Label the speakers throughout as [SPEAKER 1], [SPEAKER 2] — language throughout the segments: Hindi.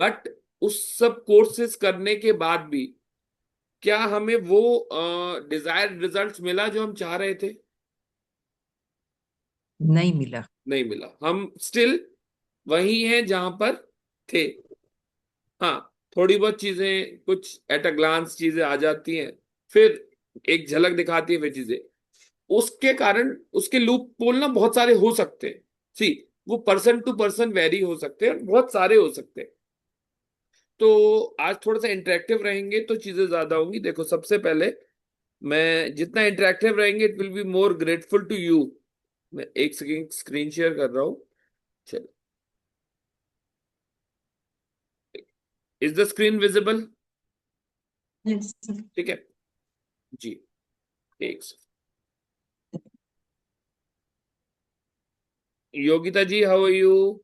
[SPEAKER 1] बट उस सब कोर्सेज करने के बाद भी क्या हमें वो डिजायर्ड रिजल्ट्स मिला जो हम चाह रहे थे?
[SPEAKER 2] नहीं मिला।
[SPEAKER 1] नहीं मिला। हम स्टिल वही हैं जहां पर थे। हाँ, थोड़ी बहुत चीजें कुछ एट अ ग्लांस चीजें आ जाती हैं, फिर एक झलक दिखाती है वे चीजें। उसके कारण उसके लूप पोल ना बहुत सारे हो सकते हैं। सी, वो पर्सन टू पर्सन वेरी हो सकते हैं, बहुत सारे हो सकते हैं। तो आज थोड़ा सा इंटरेक्टिव रहेंगे तो चीजें ज्यादा होंगी। देखो, सबसे पहले मैं जितना इंटरेक्टिव रहेंगे it will be more grateful to you. मैं एक सेकंड स्क्रीन शेयर कर रहा हूँ। चलो, is the screen visible?
[SPEAKER 2] Yes.
[SPEAKER 1] ठीक है जी। एक Yogita ji, how are you?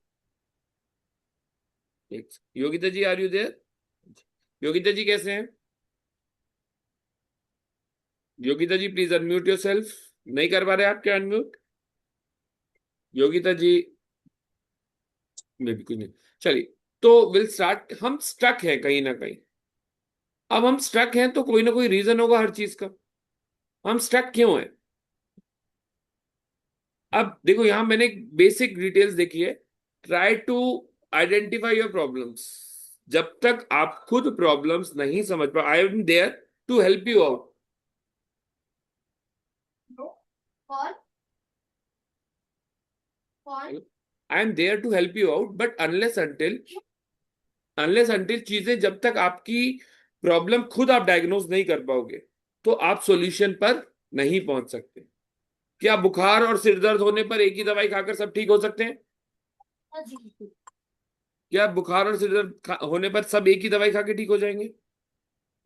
[SPEAKER 1] Yogita ji, are you there? Yogita ji कैसे हैं? Yogita ji please unmute yourself. नहीं कर पा रहे आप क्या अनम्यूट? योगिता जी, मे भी कुछ नहीं। चलिए, तो विल स्टार्ट। हम स्टक हैं कहीं ना कहीं। अब हम स्टक हैं तो कोई ना कोई रीजन होगा हर चीज का। हम स्टक क्यों हैं? अब देखो, यहां मैंने बेसिक डिटेल्स देखी है। Try to identify your problems. जब तक आप खुद प्रॉब्लम्स नहीं समझ पा, I am there to help you out.
[SPEAKER 2] कौन कौन
[SPEAKER 1] I am there to help you out, but unless until चीजें जब तक आपकी प्रॉब्लम खुद आप डायग्नोज नहीं कर पाओगे तो आप सॉल्यूशन पर नहीं पहुंच सकते। क्या बुखार और सिर दर्द होने पर एक ही दवाई खाकर सब ठीक हो सकते हैं? क्या बुखार और सिर दर्द होने पर सब एक ही दवाई खा के ठीक हो जाएंगे?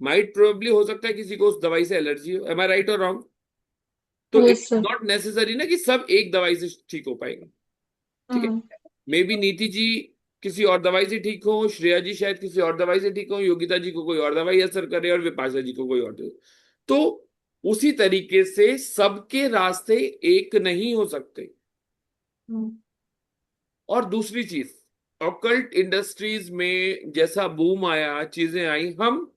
[SPEAKER 1] माइट प्रोबेबली हो सकता है किसी को उस दवाई से एलर्जी हो। एम आई राइट और रॉन्ग? तो
[SPEAKER 2] yes
[SPEAKER 1] it's
[SPEAKER 2] sir.
[SPEAKER 1] Not necessary ना कि सब एक दवाई से ठीक हो पाएंगे। ठीक है।
[SPEAKER 2] हाँ।
[SPEAKER 1] मे बी नीति जी किसी और दवाई से ठीक हो, श्रेया जी शायद किसी और दवाई से ठीक हो, योगिता जी को कोई और दवाई असर करे, और विपाशा जी को कोई और दवाई। तो उसी तरीके से सबके रास्ते एक नहीं हो सकते। और दूसरी चीज, ऑकल्ट इंडस्ट्रीज में जैसा बूम आया, चीजें आई, हम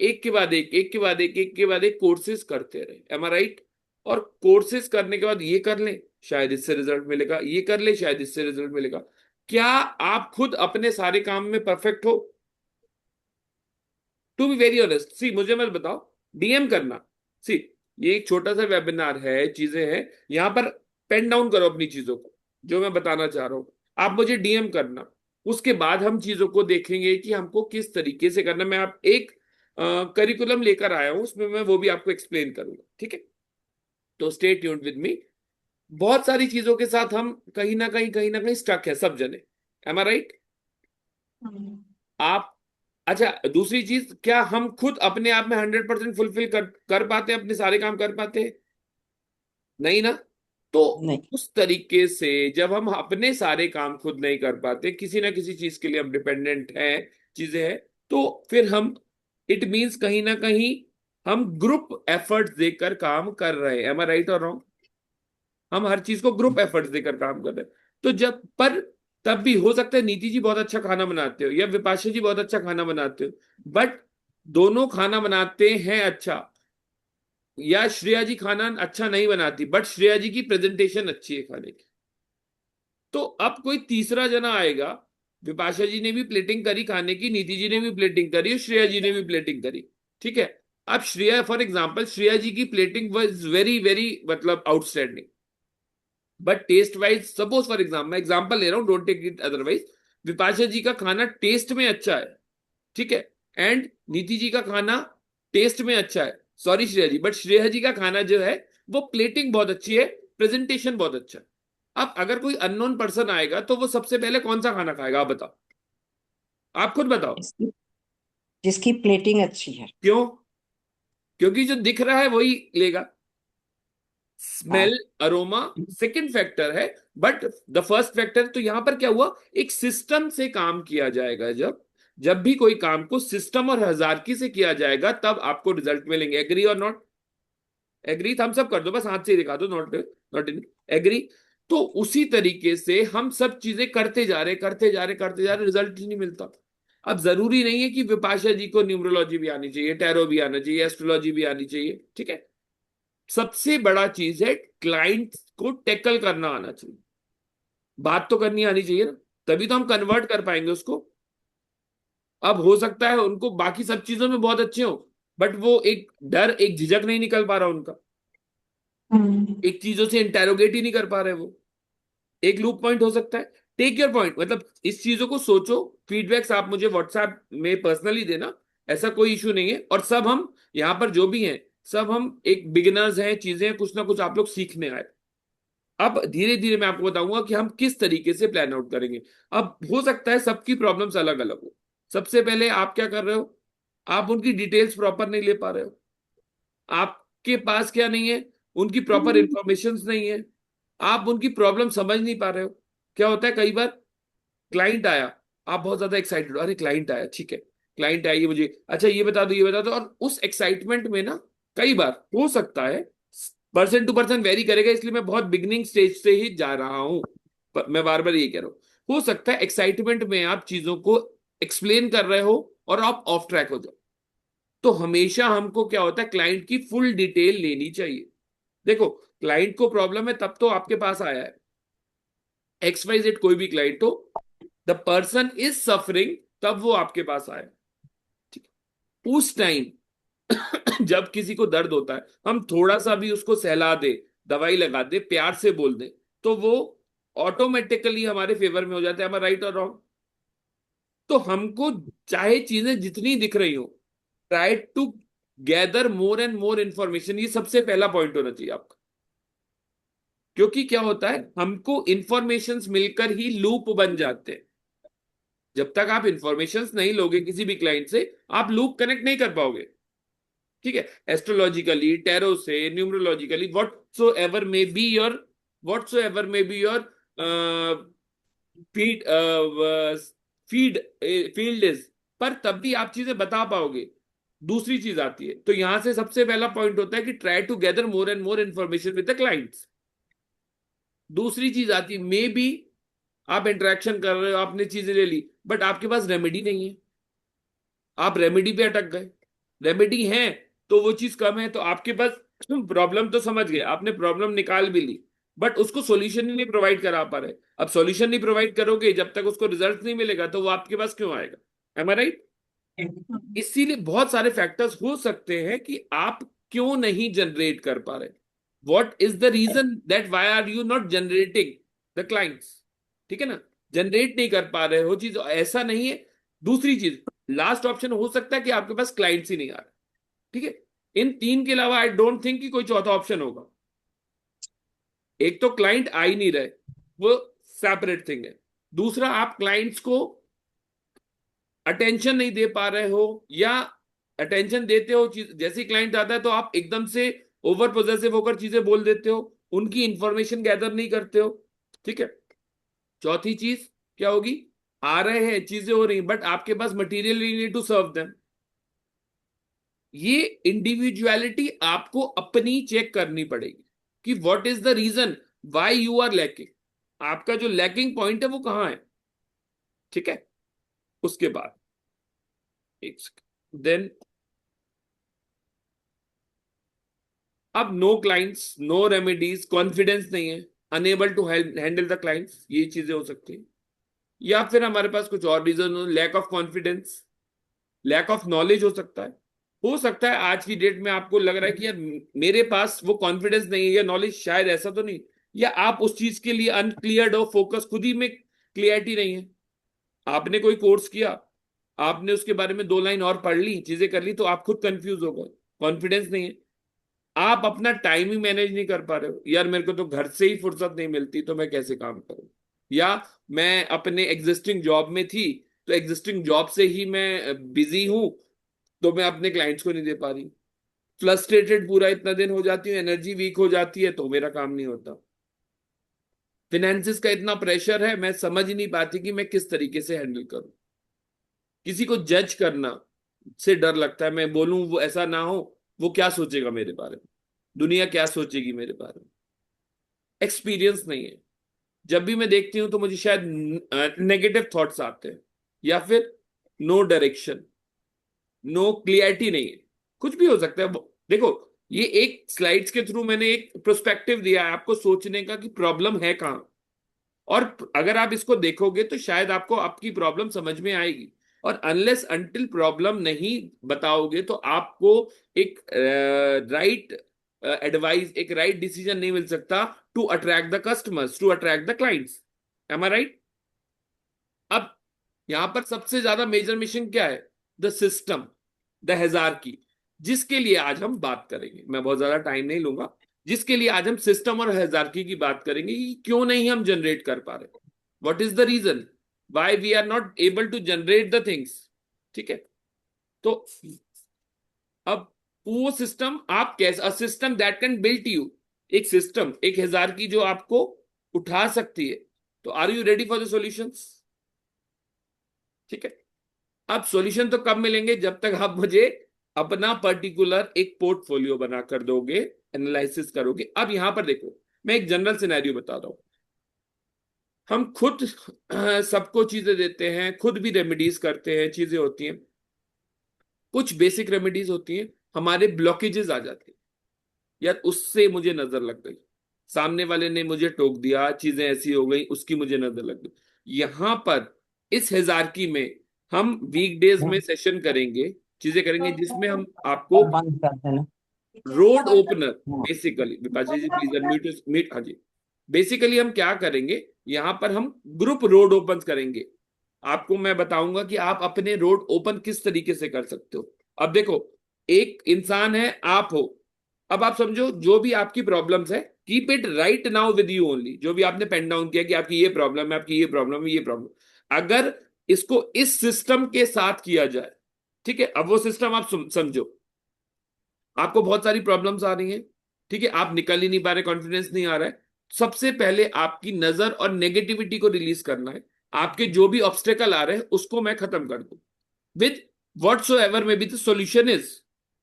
[SPEAKER 1] एक के बाद एक के बाद एक के बाद एक कोर्सेज करते रहे। M I right? और कोर्सेज करने के बाद ये कर लें शायद इससे रिजल्ट मिलेगा, ये कर ले शायद इससे रिजल्ट मिलेगा। क्या आप खुद अपने सारे काम में परफेक्ट हो? टू बी वेरी ऑनेस्ट, सी मुझे मत बताओ। डीएम करना। सी, ये एक छोटा सा वेबिनार है, चीजें हैं यहां पर। पेन डाउन करो अपनी चीजों को, जो मैं बताना चाह रहा हूं। आप मुझे डीएम करना। उसके बाद हम चीजों को देखेंगे कि हमको किस तरीके से करना। मैं आप एक करिकुलम लेकर आया हूं, उसमें मैं वो भी आपको एक्सप्लेन करूंगा। ठीक है? तो स्टे ट्यून्ड विद मी। बहुत सारी चीजों के साथ हम कहीं ना कहीं स्टक है सब जने। M I right? आप, अच्छा, दूसरी चीज, क्या हम खुद अपने आप में 100% फुलफिल कर पाते हैं, अपने सारे काम कर पाते हैं? नहीं ना। तो
[SPEAKER 2] नहीं।
[SPEAKER 1] उस तरीके से जब हम अपने सारे काम खुद नहीं कर पाते, किसी ना किसी चीज के लिए हम डिपेंडेंट हैं, चीजें हैं, तो फिर हम, इट मींस कहीं ना कहीं हम ग्रुप एफर्ट्स देकर काम कर रहे हैं। एम आई राइट और रॉन्ग? हम हर चीज को ग्रुप एफर्ट्स देकर काम कर रहे हैं। तो जब पर तब भी हो सकता है नीति जी बहुत अच्छा खाना बनाते हो या विपाशा जी बहुत अच्छा खाना बनाते हो, बट दोनों खाना बनाते हैं अच्छा, या श्रेया जी खाना अच्छा नहीं बनाती बट श्रेया जी की प्रेजेंटेशन अच्छी है खाने की। तो अब कोई तीसरा जना आएगा। विपाशा जी ने भी प्लेटिंग करी खाने की, नीति जी ने भी प्लेटिंग करी, और श्रेया जी ने भी प्लेटिंग करी। ठीक है। अब श्रेया, फॉर एग्जाम्पल, श्रेया जी की प्लेटिंग वॉज वेरी वेरी मतलब outstanding, but taste wise, suppose for example, मैं एग्जाम्पल ले रहा हूँ, don't take it otherwise. Vipasha ji का खाना टेस्ट में अच्छा है, ठीक है, एंड नीति जी का खाना टेस्ट में अच्छा है, सॉरी श्रेया जी, बट श्रेया जी का खाना जो है वो प्लेटिंग बहुत अच्छी है, प्रेजेंटेशन बहुत अच्छा है। अब अगर कोई अननोन पर्सन आएगा तो वो सबसे पहले कौन सा खाना खाएगा? आप बताओ, आप खुद बताओ।
[SPEAKER 2] जिसकी जिसकी प्लेटिंग अच्छी है।
[SPEAKER 1] क्यों? क्योंकि जो दिख रहा है वही लेगा। स्मेल,
[SPEAKER 2] हाँ।
[SPEAKER 1] अरोमा सेकंड फैक्टर है, बट द फर्स्ट फैक्टर, तो यहां पर क्या हुआ, एक सिस्टम से काम किया जाएगा। जब जब भी कोई काम को सिस्टम और हजारकी से किया जाएगा तब आपको रिजल्ट मिलेंगे। एग्री और नॉट? एग्री? थम्स अप कर दो, बस हाथ से ही दिखा दो, नॉट नॉट इन। एग्री? तो उसी तरीके से हम सब चीजें करते जा रहे करते जा रहे करते जा रहे, रिजल्ट ही नहीं मिलता। अब जरूरी नहीं है कि विपाशा जी को न्यूमरोलॉजी भी आनी चाहिए, टैरो भी आना चाहिए, एस्ट्रोलॉजी भी आनी चाहिए, ठीक है। सबसे बड़ा चीज है क्लाइंट को टैकल करना आना चाहिए, बात तो करनी आनी चाहिए ना, तभी तो हम कन्वर्ट कर पाएंगे उसको। अब हो सकता है उनको बाकी सब चीजों में बहुत अच्छे हो, बट वो एक डर, एक झिझक नहीं निकल पा रहा उनका,
[SPEAKER 2] हम्म।
[SPEAKER 1] एक चीजों से इंटेरोगेट ही नहीं कर पा रहे वो। एक लूप पॉइंट हो सकता है। टेक योर पॉइंट, मतलब इस चीजों को सोचो, फीडबैक्स आप मुझे व्हाट्सएप में पर्सनली देना, ऐसा कोई इशू नहीं है। और सब हम यहाँ पर जो भी हैं, सब हम एक बिगिनर्स हैं, चीजें कुछ ना कुछ आप लोग सीखने आए। अब धीरे धीरे मैं आपको बताऊंगा कि हम किस तरीके से प्लान आउट करेंगे। अब हो सकता है सबकी प्रॉब्लम्स अलग अलग हो। सबसे पहले आप क्या कर रहे हो, आप उनकी डिटेल्स प्रॉपर नहीं ले पा रहे हो। आपके पास क्या नहीं है, उनकी प्रॉपर इंफॉर्मेशन नहीं है। आप उनकी प्रॉब्लम समझ नहीं पा रहे हो। क्या होता है कई बार, क्लाइंट आया, आप बहुत ज्यादा एक्साइटेड हो, अरे क्लाइंट आया, ठीक है, क्लाइंट आया, ये मुझे अच्छा ये बता दो, ये बता दो, और उस एक्साइटमेंट में ना, कई बार हो सकता है, पर्सन टू पर्सन वेरी करेगा, इसलिए मैं बहुत बिगनिंग स्टेज से ही जा रहा हूं, मैं बार बार ये कह रहा हूं। हो सकता है एक्साइटमेंट में आप चीजों को एक्सप्लेन कर रहे हो और आप ऑफ ट्रैक हो जाओ। तो हमेशा हमको क्या होता है, क्लाइंट की फुल डिटेल लेनी चाहिए। देखो, क्लाइंट को प्रॉब्लम है तब तो आपके पास आया है, एक्स वाई जेड कोई भी क्लाइंट हो, द पर्सन इज सफरिंग, तब वो आपके पास आया, ठीक है? उस टाइम जब किसी को दर्द होता है, हम थोड़ा सा भी उसको सहला दे, दवाई लगा दे, प्यार से बोल दे, तो वो ऑटोमेटिकली हमारे फेवर में हो जाता है। हम राइट और रॉन्ग? तो हमको चाहे चीजें जितनी दिख रही हो, try to gather more and more information, ये सबसे पहला पॉइंट होना चाहिए आपका। क्योंकि क्या होता है, हमको इंफॉर्मेशंस मिलकर ही लूप बन जाते हैं। जब तक आप इंफॉर्मेशंस नहीं लोगे किसी भी क्लाइंट से, आप लूप कनेक्ट नहीं कर पाओगे, ठीक है। एस्ट्रोलॉजिकली, टैरो से, numerologically, what so ever may be your feed feed field is, पर तब भी आप चीजें बता पाओगे। दूसरी चीज आती है, तो यहां से सबसे पहला पॉइंट होता है कि try to gather more and more information with the clients. दूसरी चीज आती है, मे बी आप इंटरेक्शन कर रहे हो, आपने चीजें ले ली, बट आपके पास रेमेडी नहीं है, आप रेमेडी पे अटक गए। रेमेडी है तो वो चीज कम है, तो आपके पास प्रॉब्लम तो समझ गए, आपने प्रॉब्लम निकाल भी ली, बट उसको सॉल्यूशन ही नहीं प्रोवाइड करा पा रहे। अब सॉल्यूशन नहीं प्रोवाइड करोगे जब तक उसको रिजल्ट नहीं मिलेगा, तो वो आपके पास क्यों आएगा? M I right? इसीलिए बहुत सारे फैक्टर्स हो सकते हैं कि आप क्यों नहीं जनरेट कर पा रहे। What is the reason that why are you not generating the clients? ठीक है ना, जनरेट नहीं कर पा रहे हो चीज, ऐसा नहीं है। दूसरी चीज, लास्ट ऑप्शन हो सकता है कि आपके पास क्लाइंट्स ही नहीं आ रहे, ठीक है। इन तीन के अलावा आई डोंट थिंक कि कोई चौथा ऑप्शन होगा। एक तो क्लाइंट आ ही नहीं रहे, वो सेपरेट थिंग है। दूसरा, आप क्लाइंट्स को अटेंशन नहीं दे पा रहे हो, या अटेंशन देते हो, जैसे क्लाइंट आता है तो आप एकदम से ओवर पोजेसिव होकर चीजें बोल देते हो, उनकी इंफॉर्मेशन गैदर नहीं करते हो, ठीक है। चौथी चीज क्या होगी, आ रहे हैं, चीजें हो रही, बट आपके पास material need to serve them. ये इंडिविजुअलिटी आपको अपनी चेक करनी पड़ेगी कि what is the reason why you are lacking, आपका जो लैकिंग पॉइंट है वो कहां है, ठीक है। उसके बाद एक सेकंड, देन, अब no clients, no remedies, confidence नहीं है, unable to handle the clients, ये चीजें हो सकती हैं। या फिर हमारे पास कुछ और रीजन हो, lack of confidence, lack of knowledge हो सकता है आज की डेट में आपको लग रहा है कि यार मेरे पास वो कॉन्फिडेंस नहीं है या नॉलेज, शायद ऐसा तो नहीं, या आप उस चीज के लिए अनक्लियर्ड हो, फोकस खुद ही में क्लियरिटी नहीं है। आपने कोई कोर्स किया, आपने उसके बारे में 2 लाइन और पढ़ ली, चीजें कर ली, तो आप खुद कंफ्यूज हो गए, कॉन्फिडेंस नहीं है। आप अपना टाइम ही मैनेज नहीं कर पा रहे हो, यार मेरे को तो घर से ही फुर्सत नहीं मिलती, तो मैं कैसे काम करूं, या मैं अपने एग्जिस्टिंग जॉब में थी, तो एग्जिस्टिंग जॉब से ही मैं बिजी हूं, तो मैं अपने क्लाइंट्स को नहीं दे पा रही। फ्रस्ट्रेटेड पूरा इतना दिन हो जाती हूँ, एनर्जी वीक हो जाती है, तो मेरा काम नहीं होता। फिनेंसिस का इतना प्रेशर है, मैं समझ ही नहीं पाती कि मैं किस तरीके से हैंडल करूं। किसी को जज करना से डर लगता है, मैं बोलूं वो ऐसा ना हो, वो क्या सोचेगा मेरे बारे में, दुनिया क्या सोचेगी मेरे बारे में। एक्सपीरियंस नहीं है। जब भी मैं देखती हूँ तो मुझे शायद नेगेटिव थॉट्स आते हैं, या फिर नो डायरेक्शन, नो क्लियरिटी नहीं है। कुछ भी हो सकता है देखो, ये एक स्लाइड्स के थ्रू मैंने एक प्रोस्पेक्टिव दिया है आपको सोचने का कि प्रॉब्लम है कहाँ। और अगर आप इसको देखोगे तो शायद आपको आपकी प्रॉब्लम समझ में आएगी। और अनलेस अनटिल प्रॉब्लम नहीं बताओगे तो आपको एक राइट एडवाइस, एक राइट डिसीजन नहीं मिल सकता to attract the customers, to attract the clients. Am I right? अब यहां पर सबसे ज्यादा मेजर मिशन क्या है? द सिस्टम, द हेजार्की, जिसके लिए आज हम बात करेंगे। मैं बहुत ज्यादा टाइम नहीं लूंगा। जिसके लिए आज हम सिस्टम और हेजार्की की बात करेंगे कि क्यों नहीं हम जनरेट कर पा रहे, what is the reason why we are not able to generate the things. ठीक है? तो अब वो सिस्टम आप कैसे, a system that can built you, एक सिस्टम, एक हेजार्की जो आपको उठा सकती है। तो are you ready for the solutions? ठीक है? अब सॉल्यूशन तो कब मिलेंगे? जब तक आप मुझे अपना पर्टिकुलर एक पोर्टफोलियो बना कर दोगे, एनालिसिस करोगे। अब यहां पर देखो, मैं एक जनरल सिनेरियो बता रहा हूं। हम खुद सबको चीजें देते हैं, खुद भी रेमेडीज करते हैं, चीजें होती हैं, कुछ बेसिक रेमेडीज होती हैं, हमारे ब्लॉकेजेस आ जाते हैं। यार उससे मुझे नजर लग गई, सामने वाले ने मुझे टोक दिया, चीजें ऐसी हो गई, उसकी मुझे नजर लग गई। यहां पर इस हेजारकी में हम वीकडेज में सेशन करेंगे, चीजें करेंगे जिसमें हम आपको
[SPEAKER 2] बंद कर देना।
[SPEAKER 1] रोड ओपनर,
[SPEAKER 2] हाँ।
[SPEAKER 1] Basically Vipasha ji please unmute meet. हाँ जी। बेसिकली हम क्या करेंगे, यहां पर हम ग्रुप रोड ओपन करेंगे। आपको मैं बताऊंगा कि आप अपने रोड ओपन किस तरीके से कर सकते हो। अब देखो, एक इंसान है, आप हो। अब आप समझो जो भी आपकी प्रॉब्लम्स है, keep it right now with you only. जो भी आपने पेन डाउन किया कि आपकी ये प्रॉब्लम है, आपकी ये प्रॉब्लम है, ये प्रॉब्लम, अगर इसको इस सिस्टम के साथ किया जाए, ठीक है? अब वो सिस्टम आप समझो। आपको बहुत सारी प्रॉब्लम्स आ रही हैं, ठीक है, आप निकल ही नहीं पा रहे, कॉन्फिडेंस नहीं आ रहा है। सबसे पहले आपकी नजर और नेगेटिविटी को रिलीज करना है। आपके जो भी ऑब्स्टेकल आ रहे हैं उसको मैं खत्म कर दूं with what so ever may be the solution is.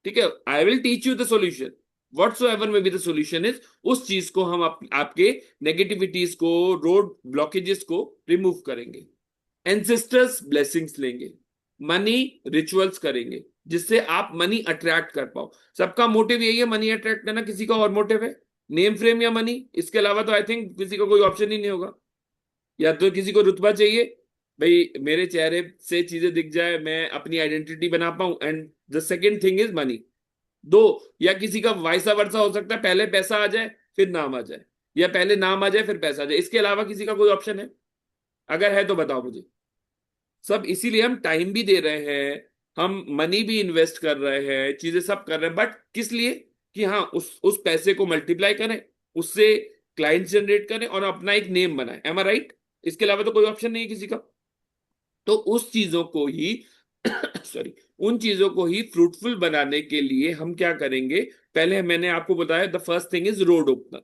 [SPEAKER 1] ठीक है? I will teach you the solution, what so ever may be the solution is. उस चीज को हम आपके नेगेटिविटीज को, रोड ब्लॉकेजेस को रिमूव करेंगे। एंसेस्टर्स ब्लेसिंग्स लेंगे, मनी रिचुअल्स करेंगे, जिससे आप मनी अट्रैक्ट कर पाओ। सबका मोटिव यही है, मनी अट्रैक्ट करना। किसी का और मोटिव है, नेम फ्रेम या मनी, इसके अलावा तो आई थिंक किसी का कोई ऑप्शन ही नहीं होगा। या तो किसी को रुतबा चाहिए, भाई मेरे चेहरे से चीजें दिख जाए, मैं अपनी आइडेंटिटी बना पाऊं, and the second thing is money. दो, या किसी का वाइसा वर्सा हो सकता है, पहले पैसा आ जाए फिर नाम आ जाए, या पहले नाम आ जाए फिर पैसा आ जाए। इसके अलावा किसी का कोई ऑप्शन है? अगर है तो बताओ मुझे। सब इसीलिए हम टाइम भी दे रहे हैं, हम मनी भी इन्वेस्ट कर रहे हैं, चीजें सब कर रहे हैं, बट किस लिए? कि हाँ उस पैसे को मल्टीप्लाई करें, उससे क्लाइंट जनरेट करें और अपना एक नेम बनाएं। M I right? इसके अलावा तो कोई ऑप्शन नहीं है किसी का। तो उस चीजों को ही सॉरी, उन चीजों को ही फ्रूटफुल बनाने के लिए हम क्या करेंगे? पहले मैंने आपको बताया, the first thing is road opener.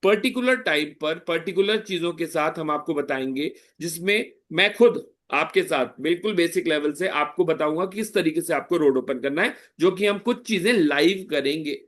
[SPEAKER 1] Particular time पर पर्टिकुलर चीजों के साथ हम आपको बताएंगे, जिसमें मैं खुद आपके साथ बिल्कुल बेसिक लेवल से आपको बताऊंगा कि किस तरीके से आपको रोड ओपन करना है, जो कि हम कुछ चीजें लाइव करेंगे।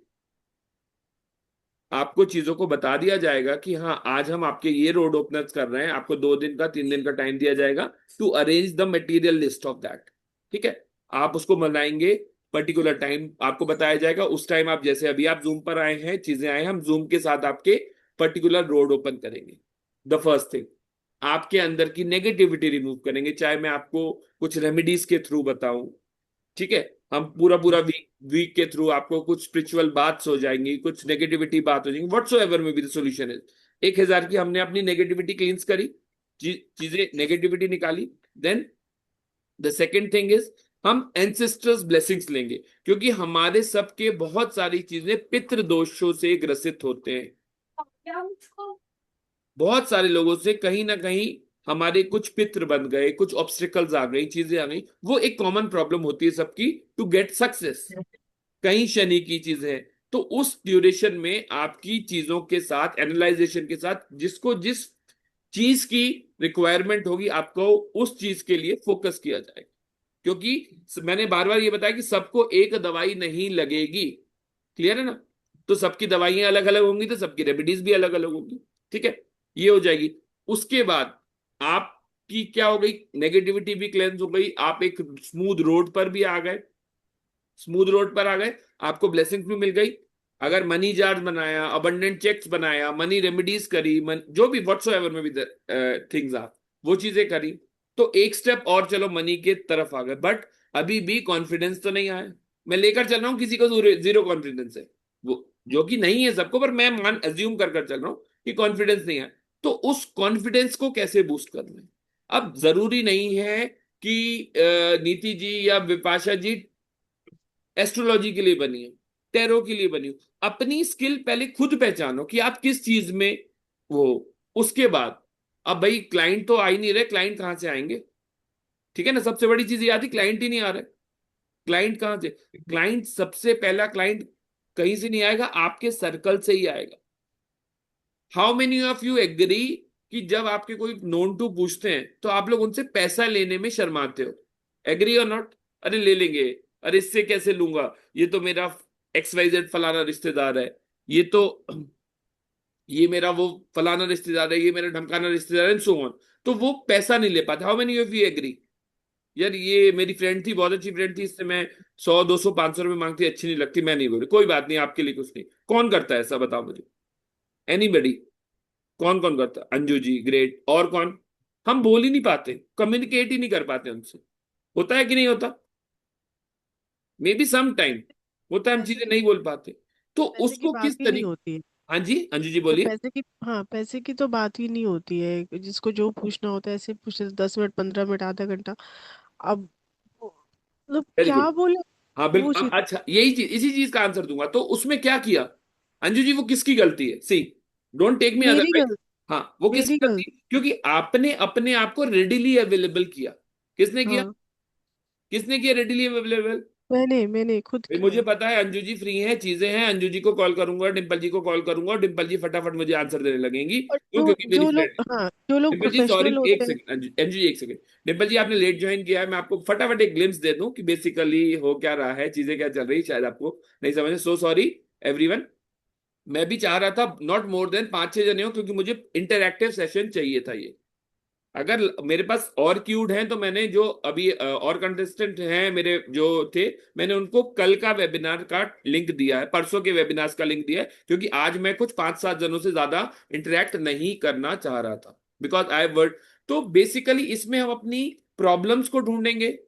[SPEAKER 1] आपको चीजों को बता दिया जाएगा कि हाँ आज हम आपके ये रोड ओपनर्स कर रहे हैं, आपको 2 दिन का 3 दिन का टाइम दिया जाएगा to arrange the material list of that. ठीक है? आप उसको बनाएंगे, पर्टिकुलर टाइम आपको बताया जाएगा। उस टाइम आप, जैसे अभी आप जूम पर आए हैं, चीजें आए हैं, हम जूम के साथ आपके पर्टिकुलर रोड ओपन करेंगे। द फर्स्ट थिंग, आपके अंदर की नेगेटिविटी रिमूव करेंगे, चाहे मैं आपको कुछ रेमेडीज के थ्रू बताऊं। ठीक है? हम पूरा पूरा वीक वीक के थ्रू आपको कुछ स्पिरिचुअल बात हो जाएंगी, कुछ नेगेटिविटी बात हो जाएंगी, व्हाट्सो एवर में बी द सॉल्यूशन इज। 1,000 की हमने अपनी नेगेटिविटी क्लींस करी, चीजें नेगेटिविटी निकाली। Then the second thing is, हम एंसेस्टर्स ब्लेसिंग्स लेंगे, क्योंकि हमारे सबके बहुत सारी चीजें पितृ दोषों से ग्रसित होते हैं। बहुत सारे लोगों से कहीं ना कहीं हमारे कुछ पित्र बन गए, कुछ ऑब्स्टिकल्स आ गई, चीजें आ गई। वो एक कॉमन प्रॉब्लम होती है सबकी, टू गेट सक्सेस। कहीं शनि की चीज है, तो उस ड्यूरेशन में आपकी चीजों के साथ, एनालाइजेशन के साथ, जिसको जिस चीज की रिक्वायरमेंट होगी, आपको उस चीज के लिए फोकस किया जाएगा। क्योंकि मैंने बार बार ये बताया कि सबको एक दवाई नहीं लगेगी। क्लियर है ना? तो सबकी दवाइयां अलग अलग होंगी, तो सबकी रेमेडीज भी अलग अलग होंगी। ठीक है? ये हो जाएगी। उसके बाद आपकी क्या हो गई, नेगेटिविटी भी क्लेंस हो गई, आप एक स्मूथ रोड पर भी आ गए, स्मूथ रोड पर आ गए, आपको ब्लेसिंग्स भी मिल गई। अगर मनी जार्स बनाया, अबंडेंट चेक्स बनाया, मनी रेमेडीज करी, जो भी व्हाटसोएवर में भी थिंग्स आर, वो चीजें करी, तो एक स्टेप और चलो मनी के तरफ आ गए। बट अभी भी कॉन्फिडेंस तो नहीं आया। मैं लेकर चल रहा हूँ किसी को जीरो कॉन्फिडेंस है, वो जो कि नहीं है सबको, पर मैं मान अज्यूम कर चल रहा हूँ कि कॉन्फिडेंस नहीं है। तो उस कॉन्फिडेंस को कैसे बूस्ट करना है? अब जरूरी नहीं है कि नीति जी या विपाशा जी एस्ट्रोलॉजी के लिए बनी है, टैरो के लिए बनी हो। अपनी स्किल पहले खुद पहचानो कि आप किस चीज में वो, उसके बाद अब भाई क्लाइंट तो आ ही नहीं रहे, क्लाइंट कहाँ से आएंगे? ठीक है ना, सबसे बड़ी चीज ये आती, क्लाइंट ही नहीं आ रहे। क्लाइंट कहाँ से? क्लाइंट सबसे पहला क्लाइंट कहीं से नहीं आएगा, आपके सर्कल से ही आएगा। How many of you agree कि जब आपके कोई नोन टू पूछते हैं तो आप लोग उनसे पैसा लेने में शर्माते हो? एग्री और नॉट? अरे ले लेंगे, अरे इससे कैसे लूंगा, ये तो मेरा XYZ फलाना रिश्तेदार है, ये तो ये मेरा वो फलाना रिश्तेदार है, ये मेरा ढमकाना रिश्तेदार है, सो ऑन। तो वो पैसा नहीं ले पाते। How many of you agree? यार ये मेरी फ्रेंड थी, बहुत अच्छी फ्रेंड थी, इससे मैं 100 200 500 रुपये मांगती, अच्छी नहीं लगती, मैं नहीं बोली, कोई बात नहीं, आपके लिए कुछ नहीं। कौन करता है ऐसा, बताओ मुझे। एनीबडी? कौन कौन करता है? अंजू जी ग्रेट, और कौन? हम बोल ही नहीं पाते, कम्युनिकेट ही नहीं कर पाते उनसे। होता है कि नहीं होता? मे बी सम टाइम होता है, हम
[SPEAKER 3] पैसे
[SPEAKER 1] चीजें
[SPEAKER 3] की
[SPEAKER 1] नहीं बोल पाते। तो
[SPEAKER 3] पैसे की
[SPEAKER 1] उसको
[SPEAKER 3] बात
[SPEAKER 1] किस
[SPEAKER 3] ही नहीं
[SPEAKER 1] तरीके।
[SPEAKER 3] होती है।
[SPEAKER 1] हाँ जी, अंजू जी
[SPEAKER 3] तो
[SPEAKER 1] बोलिए।
[SPEAKER 3] पैसे की तो बात ही नहीं होती है, जिसको जो पूछना होता है ऐसे पूछे, 10 मिनट 15 मिनट आधा घंटा। अब मतलब
[SPEAKER 1] वेरी
[SPEAKER 3] क्या
[SPEAKER 1] गुड।
[SPEAKER 3] बोले
[SPEAKER 1] हाँ
[SPEAKER 3] वो
[SPEAKER 1] बिल्कुल,
[SPEAKER 3] चीज।
[SPEAKER 1] अच्छा यही चीज, इसी चीज का आंसर दूंगा। तो उसमें क्या किया अंजू जी, वो किसकी गलती है? सी, डोंट टेक मी
[SPEAKER 3] मेरी
[SPEAKER 1] अदरवाइज।
[SPEAKER 3] गलती।
[SPEAKER 1] हाँ, वो किसकी
[SPEAKER 3] मेरी
[SPEAKER 1] गलती
[SPEAKER 3] गलती।
[SPEAKER 1] है? क्योंकि आपने अपने आप को रेडिली अवेलेबल किया। किसने किया?
[SPEAKER 3] हाँ,
[SPEAKER 1] किसने किया रेडिली अवेलेबल?
[SPEAKER 3] मैंने खुद
[SPEAKER 1] भाई मुझे
[SPEAKER 3] किया।
[SPEAKER 1] पता है अंजू जी फ्री हैं, चीजें हैं, अंजू जी को कॉल करूंगा, डिम्पल जी को कॉल करूंगा, और डिम्पल जी फटाफट मुझे आंसर देने लगेंगी,
[SPEAKER 3] और
[SPEAKER 1] क्यों? क्योंकि मेरी
[SPEAKER 3] जो
[SPEAKER 1] फ्रेंड
[SPEAKER 3] लोग,
[SPEAKER 1] है।
[SPEAKER 3] हाँ, जो लोग
[SPEAKER 1] डिम्पल जी सॉरी,
[SPEAKER 3] प्रोफेशनल
[SPEAKER 1] एक
[SPEAKER 3] होते हैं।
[SPEAKER 1] सेकंड, अंजू अंजू जी एक सेकंड। डिम्पल जी आपने लेट ज्वाइन किया है, मैं आपको फटाफट एक ग्लिम्स दे दूं कि बेसिकली हो क्या रहा है, चीजें क्या चल रही, शायद आपको नहीं समझे, सो सॉरी एवरीवन। मैं भी चाह रहा था नॉट मोर देन 5 6 जने हो, क्योंकि मुझे इंटरैक्टिव सेशन चाहिए था ये। अगर मेरे पास और क्यूड हैं तो मैंने जो अभी और कंटेस्टेंट हैं मेरे जो थे, मैंने उनको कल का वेबिनार का लिंक दिया है, परसों के वेबिनार का लिंक दिया है, क्योंकि आज मैं कुछ 5 7 जनों से ज्यादा इंटरेक्ट नहीं करना चाह रहा था, बिकॉज आई वर्ड। तो बेसिकली इसमें हम अपनी प्रॉब्लम्स को ढूंढेंगे,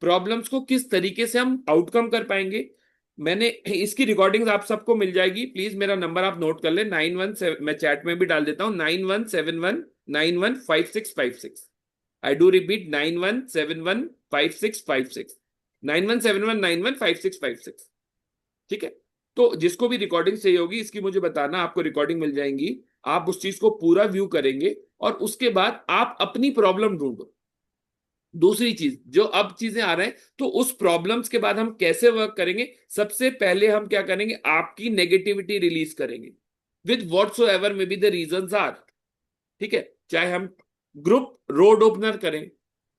[SPEAKER 1] प्रॉब्लम्स को किस तरीके से हम आउटकम कर पाएंगे। मैंने इसकी रिकॉर्डिंग्स आप सबको मिल जाएगी, प्लीज मेरा नंबर आप नोट कर ले, 91 मैं चैट में भी डाल देता हूँ, 9171915656। I do repeat, 91715656, 9171915656। ठीक है? तो जिसको भी रिकॉर्डिंग चाहिए होगी इसकी मुझे बताना, आपको रिकॉर्डिंग मिल जाएंगी, आप उस चीज को पूरा व्यू करेंगे, और उसके बाद आप अपनी प्रॉब्लम ढूंढो। दूसरी चीज जो अब चीजें आ रहे हैं, तो उस प्रॉब्लम्स के बाद हम कैसे वर्क करेंगे? सबसे पहले हम क्या करेंगे, आपकी नेगेटिविटी रिलीज करेंगे with whatsoever may be the reasons are. ठीक है? चाहे हम ग्रुप रोड ओपनर करें,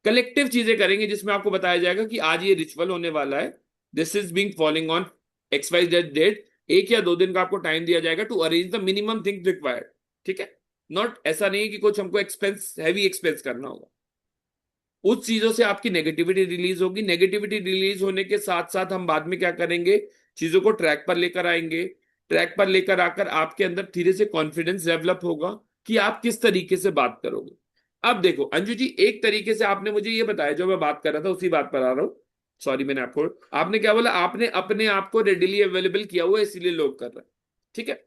[SPEAKER 1] कलेक्टिव चीजें करेंगे, जिसमें आपको बताया जाएगा कि आज ये रिचुअल होने वाला है, this is being following on XYZ date. 1 या 2 दिन का आपको टाइम दिया जाएगा to arrange the minimum thing required. ठीक है? नॉट ऐसा नहीं है कि कुछ हमको एक्सपेंस, हैवी एक्सपेंस करना होगा। उस चीजों से आपकी नेगेटिविटी रिलीज होगी। नेगेटिविटी रिलीज होने के साथ साथ हम बाद में क्या करेंगे, चीजों को ट्रैक पर लेकर आएंगे। ट्रैक पर लेकर आकर आपके अंदर धीरे से कॉन्फिडेंस डेवलप होगा कि आप किस तरीके से बात करोगे। अब देखो अंजू जी, एक तरीके से आपने मुझे ये बताया, जो मैं बात कर रहा था उसी बात पर आ रहा हूं। सॉरी, मैंने आपको, आपने क्या बोला, आपने अपने आप को रेडिली अवेलेबल किया हुआ है इसीलिए लोग कर रहे हैं। ठीक है?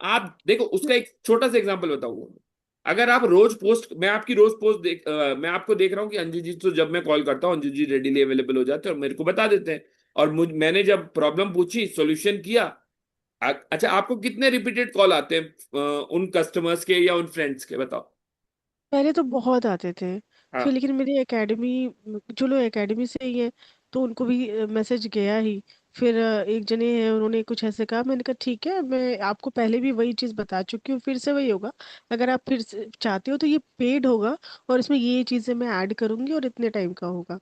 [SPEAKER 1] आप देखो उसका एक छोटा सा एग्जांपल बताऊंगा। अगर आप रोज पोस्ट, मैं आपकी रोज पोस्ट मैं आपको देख रहा हूँ कि अंजू जी, तो जब मैं कॉल करता हूँ अंजू जी रेडीली अवेलेबल हो जाते हैं और मेरे को बता देते हैं। और मैंने जब प्रॉब्लम पूछी, सॉल्यूशन किया। अच्छा, आपको कितने रिपीटेड कॉल आते हैं उन कस्टमर्स के या उन फ्रेंड्स के, बताओ।
[SPEAKER 3] पहले तो बहुत आते थे। फिर
[SPEAKER 1] हाँ।
[SPEAKER 3] लेकिन मेरी एकेडमी, जो लोग एकेडमी से ही है, तो उनको भी मैसेज गया ही। फिर एक जने हैं, उन्होंने कुछ ऐसे कहा, मैंने कहा ठीक है, मैं आपको पहले भी वही चीज़ बता चुकी हूँ, फिर से वही होगा। अगर आप फिर से चाहते हो तो ये पेड होगा, और इसमें ये चीज़ें मैं ऐड करूंगी और इतने टाइम का होगा।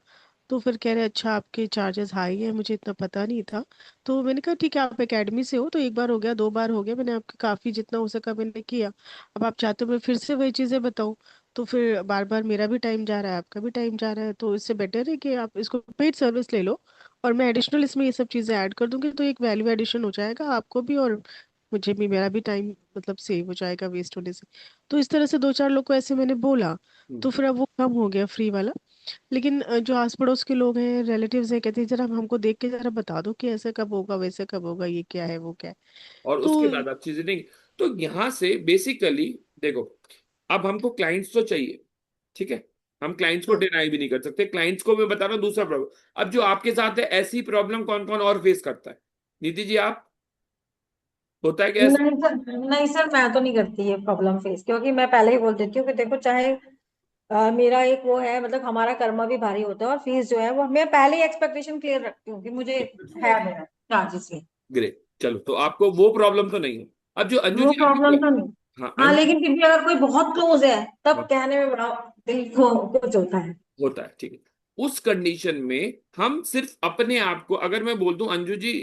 [SPEAKER 3] तो फिर कह रहे अच्छा आपके चार्जेस हाई हैं, मुझे इतना पता नहीं था। तो मैंने कहा ठीक है, आप एकेडमी से हो तो एक बार हो गया, दो बार हो गया, मैंने आपके काफ़ी जितना हो सका मैंने किया। अब आप चाहते हो मैं फिर से वही चीज़ें बताऊँ, तो फिर बार बार मेरा भी टाइम जा रहा है, आपका भी टाइम जा रहा है, तो इससे बेटर है कि आप इसको पेड सर्विस ले लो, और मैं एडिशनल इसमें ये सब चीज़ें ऐड कर दूंगी, तो एक वैल्यू एडिशन हो जाएगा आपको भी, और मुझे भी, मेरा भी टाइम मतलब सेव हो जाएगा वेस्ट होने से। तो इस तरह से दो चार लोग को ऐसे मैंने बोला,
[SPEAKER 1] हम्म।
[SPEAKER 3] तो फिर अब वो कम हो गया फ्री वाला। लेकिन जो आस पड़ोस के लोग हैं, रिलेटिव्स हैं, कहते हैं जरा हमको देख के जरा बता दो कि ऐसे कब होगा, वैसे कब होगा, ये क्या है, वो क्या है।
[SPEAKER 1] और
[SPEAKER 3] तो
[SPEAKER 1] उसके बाद आप चीजें नहीं। तो यहां से बेसिकली देखो, अब हमको क्लाइंट्स तो चाहिए, ठीक है, हम क्लाइंट्स को
[SPEAKER 3] हाँ,
[SPEAKER 1] डिनाई भी नहीं कर सकते। क्लाइंट्स को मैं बता रहा हूँ दूसरा प्रॉब्लम। अब जो आपके साथ है, ऐसी प्रॉब्लम कौन कौन और फेस करता है? नीति जी, आप, होता है क्या ऐसा?
[SPEAKER 2] नहीं सर, नहीं सर, मैं तो नहीं करती ये प्रॉब्लम फेस, क्योंकि मैं पहले ही बोल देती हूँ कि देखो, चाहे मेरा एक वो है, मतलब हमारा कर्मा भी भारी होता है, और फीस जो है वो मैं पहले ही एक्सपेक्टेशन क्लियर रखती हूँ कि मुझे है मेरा चार्जेस ये।
[SPEAKER 1] ग्रेट, चलो, तो आपको वो प्रॉब्लम तो नहीं है। अब जो अंजू
[SPEAKER 2] वो
[SPEAKER 1] जी
[SPEAKER 2] प्रॉब्लम
[SPEAKER 1] आपने,
[SPEAKER 2] तो नहीं।
[SPEAKER 1] हाँ
[SPEAKER 2] हाँ,
[SPEAKER 1] अंजू,
[SPEAKER 2] लेकिन फिर भी अगर कोई बहुत क्लोज है तब
[SPEAKER 1] हाँ,
[SPEAKER 2] कहने में बड़ा दिल को कुछ होता है।
[SPEAKER 1] होता है, ठीक है। उस कंडीशन में हम सिर्फ अपने आप को, अगर मैं बोल दूं अंजू जी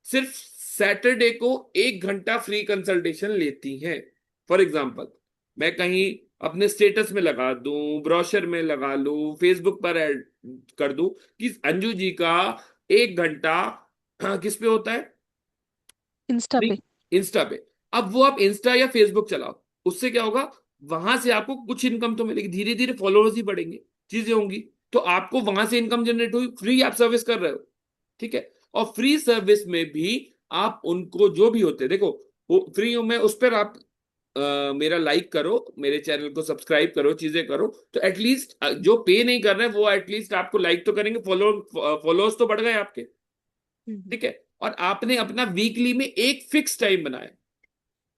[SPEAKER 1] सिर्फ सैटरडे को 1 घंटा फ्री कंसल्टेशन लेती हैं, फॉर एग्जाम्पल, मैं कहीं अपने स्टेटस में लगा दूं, ब्रोशर में लगा लूं, फेसबुक पर ऐड कर दूं कि अंजू जी का 1 घंटा किस पे होता है?
[SPEAKER 3] इंस्टा
[SPEAKER 1] नहीं,
[SPEAKER 3] पे।
[SPEAKER 1] इंस्टा पे। अब वो आप इंस्टा या फेसबुक चलाओ, उससे क्या होगा? वहां से आपको कुछ इनकम तो मिलेगी, धीरे धीरे फॉलोअर्स ही बढ़ेंगे, चीजें होंगी, तो आपको वहां से इनकम जनरेट हुई, फ्री आप सर्विस कर रहे हो, ठीक है। और फ्री सर्विस में भी आप उनको जो भी होते हैं, देखो, वो फ्री में उस पर आप मेरा लाइक करो, मेरे चैनल को सब्सक्राइब करो, चीजें करो, तो एटलीस्ट जो पे नहीं कर रहे हैं वो एटलीस्ट आपको लाइक तो करेंगे, फॉलोअर्स तो बढ़ गए आपके,
[SPEAKER 3] हम्म।
[SPEAKER 1] ठीक है। और आपने अपना वीकली में एक फिक्स टाइम बनाया।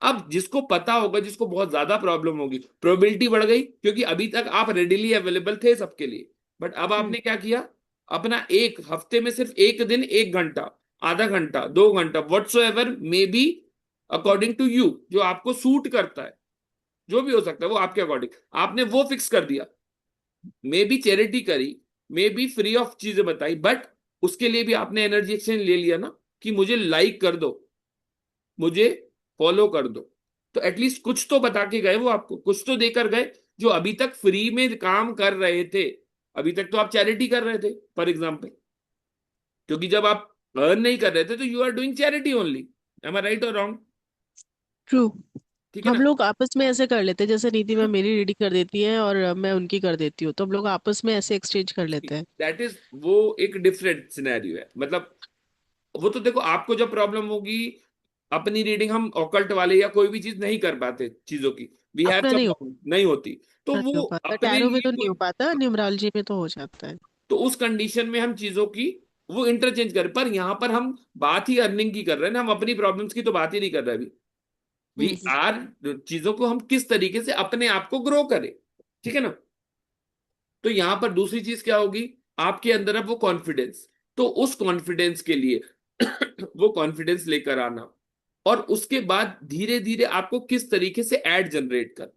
[SPEAKER 1] अब जिसको पता होगा, जिसको बहुत ज्यादा प्रॉब्लम होगी, प्रोबेबिलिटी बढ़ गई, क्योंकि अभी तक आप रेडिली अवेलेबल थे सबके लिए, बट अब
[SPEAKER 3] हम्म।
[SPEAKER 1] आपने क्या किया? अपना एक हफ्ते में सिर्फ एक दिन, 1 घंटा, आधा घंटा, 2 घंटा, whatsoever may be, according to you, जो आपको सूट करता है, जो भी हो सकता है वो आपके अकॉर्डिंग, आपने वो फिक्स कर दिया। मे बी चैरिटी करी, मे बी फ्री ऑफ चीजें बताई, बट उसके लिए भी आपने एनर्जी एक्सचेंज ले लिया ना, कि मुझे लाइक कर दो, मुझे फॉलो कर दो। तो एटलीस्ट कुछ तो बता के गए, वो आपको कुछ तो देकर गए। जो अभी तक फ्री में काम कर रहे थे, अभी तक तो आप चैरिटी कर रहे थे, फॉर एग्जाम्पल, क्योंकि जब आप अर्न नहीं कर रहे थे तो you are doing charity only. Am I right और रॉन्ग?
[SPEAKER 3] ट्रू।
[SPEAKER 1] ठीक है
[SPEAKER 3] हम
[SPEAKER 1] ना?
[SPEAKER 3] लोग आपस में ऐसे कर लेते हैं, जैसे नीति में
[SPEAKER 1] हाँ,
[SPEAKER 3] मेरी रेडी कर देती है और मैं उनकी कर देती हूँ, तो हम लोग आपस में ऐसे एक्सचेंज कर लेते हैं।
[SPEAKER 1] दैट इज, वो एक डिफरेंट सिनेरियो है, मतलब वो तो देखो, आपको जब प्रॉब्लम होगी, अपनी रीडिंग हम ऑकल्ट वाले या कोई भी चीज नहीं कर पाते चीजों की, वी हैव
[SPEAKER 3] अपना नहीं
[SPEAKER 1] सम,
[SPEAKER 3] हो
[SPEAKER 1] नहीं होती, तो
[SPEAKER 3] नहीं
[SPEAKER 1] वो
[SPEAKER 3] हो पाता,
[SPEAKER 1] अपने
[SPEAKER 3] टैरो में
[SPEAKER 1] लिए
[SPEAKER 3] तो नहीं
[SPEAKER 1] कोई,
[SPEAKER 3] हो पाता, न्यूमरोलॉजी में तो हो जाता है।
[SPEAKER 1] तो उस कंडीशन में हम चीजों की वो इंटरचेंज कर, पर यहां पर हम बात ही अर्निंग की कर रहे हैं ना, हम अपनी प्रॉब्लम्स की तो बात ही नहीं कर रहे अभी। We
[SPEAKER 3] hmm.
[SPEAKER 1] आर, चीजों को हम किस तरीके से अपने आप को ग्रो करें, ठीक है ना? तो यहां पर दूसरी चीज क्या होगी? आपके अंदर अब वो कॉन्फिडेंस, तो उस कॉन्फिडेंस के लिए वो कॉन्फिडेंस लेकर आना, और उसके बाद धीरे धीरे आपको किस तरीके से एड जनरेट कर,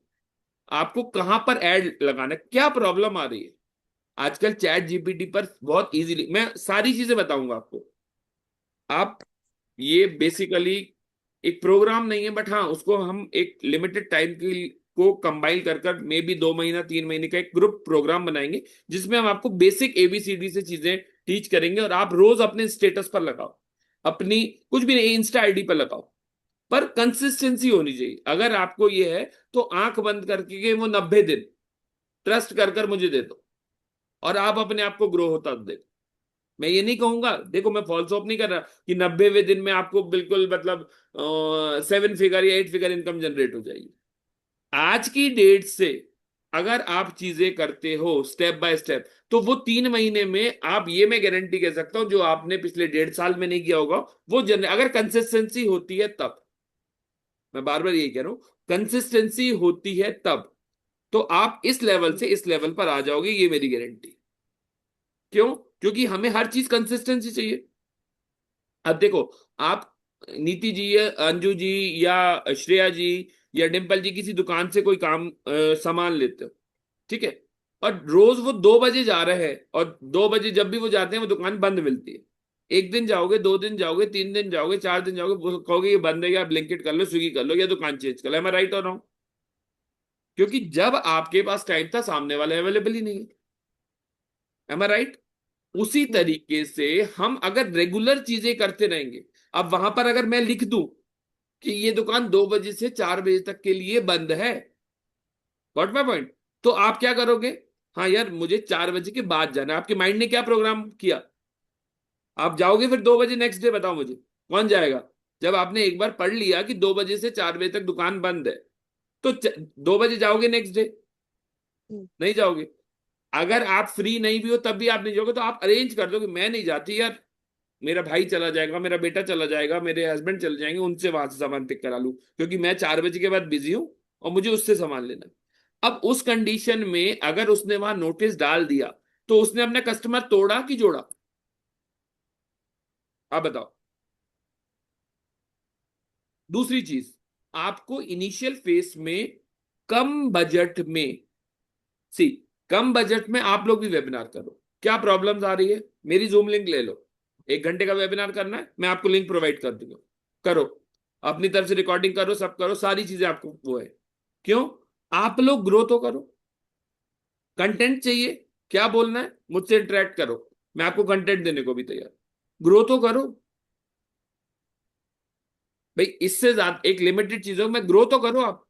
[SPEAKER 1] आपको कहां पर एड लगाना है, क्या प्रॉब्लम आ रही है। आजकल चैट जीपीटी पर बहुत इजीली मैं सारी चीजें बताऊंगा आपको। आप, ये बेसिकली एक प्रोग्राम नहीं है, बट हाँ, उसको हम एक लिमिटेड टाइम की को कंबाइन कर कर मे बी 2 महीना 3 महीने का एक ग्रुप प्रोग्राम बनाएंगे, जिसमें हम आपको बेसिक एबीसीडी से चीजें टीच करेंगे, और आप रोज अपने स्टेटस पर लगाओ, अपनी कुछ भी नहीं, इंस्टा आईडी पर लगाओ, पर कंसिस्टेंसी होनी चाहिए। अगर आपको ये है तो आंख बंद करके के वो 90 दिन ट्रस्ट कर कर मुझे दे दो, और आप अपने आप को ग्रो होता देखो। मैं ये नहीं कहूंगा, देखो, मैं फॉल्स होप नहीं कर रहा कि 90वें दिन में आपको बिल्कुल मतलब 7 फिगर या 8 फिगर इनकम जनरेट हो जाएगी। आज की डेट से अगर आप चीजें करते हो स्टेप बाय स्टेप, तो वो 3 महीने में आप, ये मैं गारंटी कह सकता हूं, जो आपने पिछले 1.5 साल में नहीं किया होगा, वो अगर कंसिस्टेंसी होती है तब, मैं बार बार यही कह रहा हूं, कंसिस्टेंसी होती है तब, तो आप इस लेवल से इस लेवल पर आ जाओगे, ये मेरी गारंटी। क्यों? क्योंकि हमें हर चीज कंसिस्टेंसी चाहिए। अब देखो, आप, नीति जी या अंजू जी या श्रेया जी या डिम्पल जी किसी दुकान से कोई काम सामान लेते हो, ठीक है, और रोज वो 2 बजे जा रहे हैं, और 2 बजे जब भी वो जाते हैं वो दुकान बंद मिलती है। एक दिन जाओगे, 2 दिन जाओगे, 3 दिन जाओगे, 4 दिन जाओगे, वो कहोगे ये बंद है, या ब्लिंकिट कर लो, स्विगी कर लो, या दुकान चेंज कर लो। मैं राइट हो रहा हूँ? क्योंकि जब आपके पास टाइम था, सामने वाले अवेलेबल ही नहीं है। M I right? उसी तरीके से हम अगर रेगुलर चीजें करते रहेंगे, अब वहां पर अगर मैं लिख दूं कि ये दुकान 2 बजे से 4 बजे तक के लिए बंद है, गॉट माय पॉइंट? तो आप क्या करोगे? हाँ यार, मुझे 4 बजे के बाद जाना है। आपके माइंड ने क्या प्रोग्राम किया? आप जाओगे फिर 2 बजे नेक्स्ट डे? बताओ मुझे, कौन जाएगा? जब आपने एक बार पढ़ लिया कि 2 बजे से 4 बजे तक दुकान बंद है, तो 2 बजे जाओगे नेक्स्ट डे?
[SPEAKER 3] हम्म।
[SPEAKER 1] नहीं जाओगे। अगर आप फ्री नहीं भी हो तब भी आप नहीं जाओगे, तो आप अरेंज कर दो कि मैं नहीं जाती यार, मेरा भाई चला जाएगा, मेरा बेटा चला जाएगा, मेरे हस्बैंड चले जाएंगे, उनसे वहां से सामान पिक करा लूं, क्योंकि मैं 4 बजे के बाद बिजी हूं और मुझे उससे सामान लेना है। अब उस कंडीशन में अगर उसने वहां नोटिस डाल दिया, तो उसने अपना कस्टमर तोड़ा कि जोड़ा? आप बताओ। दूसरी चीज, आपको इनिशियल फेस में कम बजट में, सी, कम बजट में आप लोग भी वेबिनार करो। क्या प्रॉब्लम्स आ रही है? मेरी जूम लिंक ले लो, 1 घंटे का वेबिनार करना है, मैं आपको लिंक प्रोवाइड कर दूंगा, करो, अपनी तरफ से रिकॉर्डिंग करो, सब करो, सारी चीजें आपको वो है। क्यों? आप लोग ग्रो तो करो। कंटेंट चाहिए, क्या बोलना है, मुझसे इंटरेक्ट करो, मैं आपको कंटेंट देने को भी तैयार। ग्रो तो करो भाई, इससे ज्यादा एक लिमिटेड चीजों में ग्रो तो करो आप।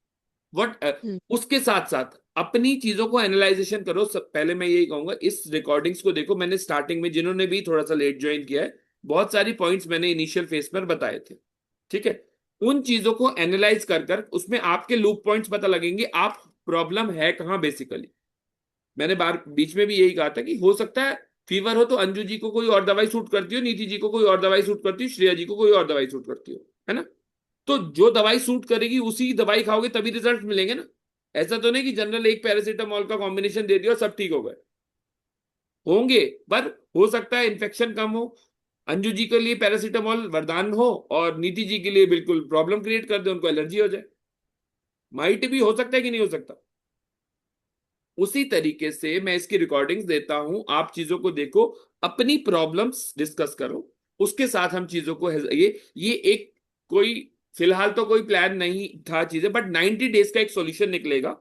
[SPEAKER 1] वट
[SPEAKER 3] हम्म।
[SPEAKER 1] उसके साथ साथ अपनी चीजों को एनालाइजेशन करो। पहले मैं यही कहूंगा, इस रिकॉर्डिंग्स को देखो, मैंने स्टार्टिंग में, जिन्होंने भी थोड़ा सा लेट ज्वाइन किया है, बहुत सारी पॉइंट्स मैंने इनिशियल फेस पर बताए थे। ठीक है? उन चीजों को एनालाइज कर कर उसमें आपके लूप पॉइंट्स पता लगेंगे, आप प्रॉब्लम है कहां बेसिकली। मैंने बार बीच में भी यही कहा था कि हो सकता है फीवर हो तो अंजू जी को कोई और दवाई सूट करती हो, नीति जी को कोई और दवाई सूट करती हो, श्रेया जी को कोई और दवाई सूट करती हो, है ना? तो जो दवाई सूट करेगी उसी दवाई खाओगे तभी रिजल्ट मिलेंगे ना। ऐसा तो नहीं कि जनरल एक पैरासीटामोल का कॉम्बिनेशन दे दिया और सब ठीक हो गए। होंगे, पर हो सकता है इन्फेक्शन कम हो, अंजू जी के लिए पैरासीटामोल वरदान हो, और नीति जी के लिए बिल्कुल प्रॉब्लम क्रिएट कर दे, उनको एलर्जी हो जाए। माइट भी हो सकता है कि नहीं हो सकता? उसी तरीके से मैं इसकी रिकॉर्डिंग्स देता हूं, आप चीजों को देखो, अपनी प्रॉब्लम्स डिस्कस करो, उसके साथ हम चीजों को, ये एक कोई फिलहाल तो कोई प्लान नहीं था चीजें, बट 90 डेज का एक सॉल्यूशन निकलेगा,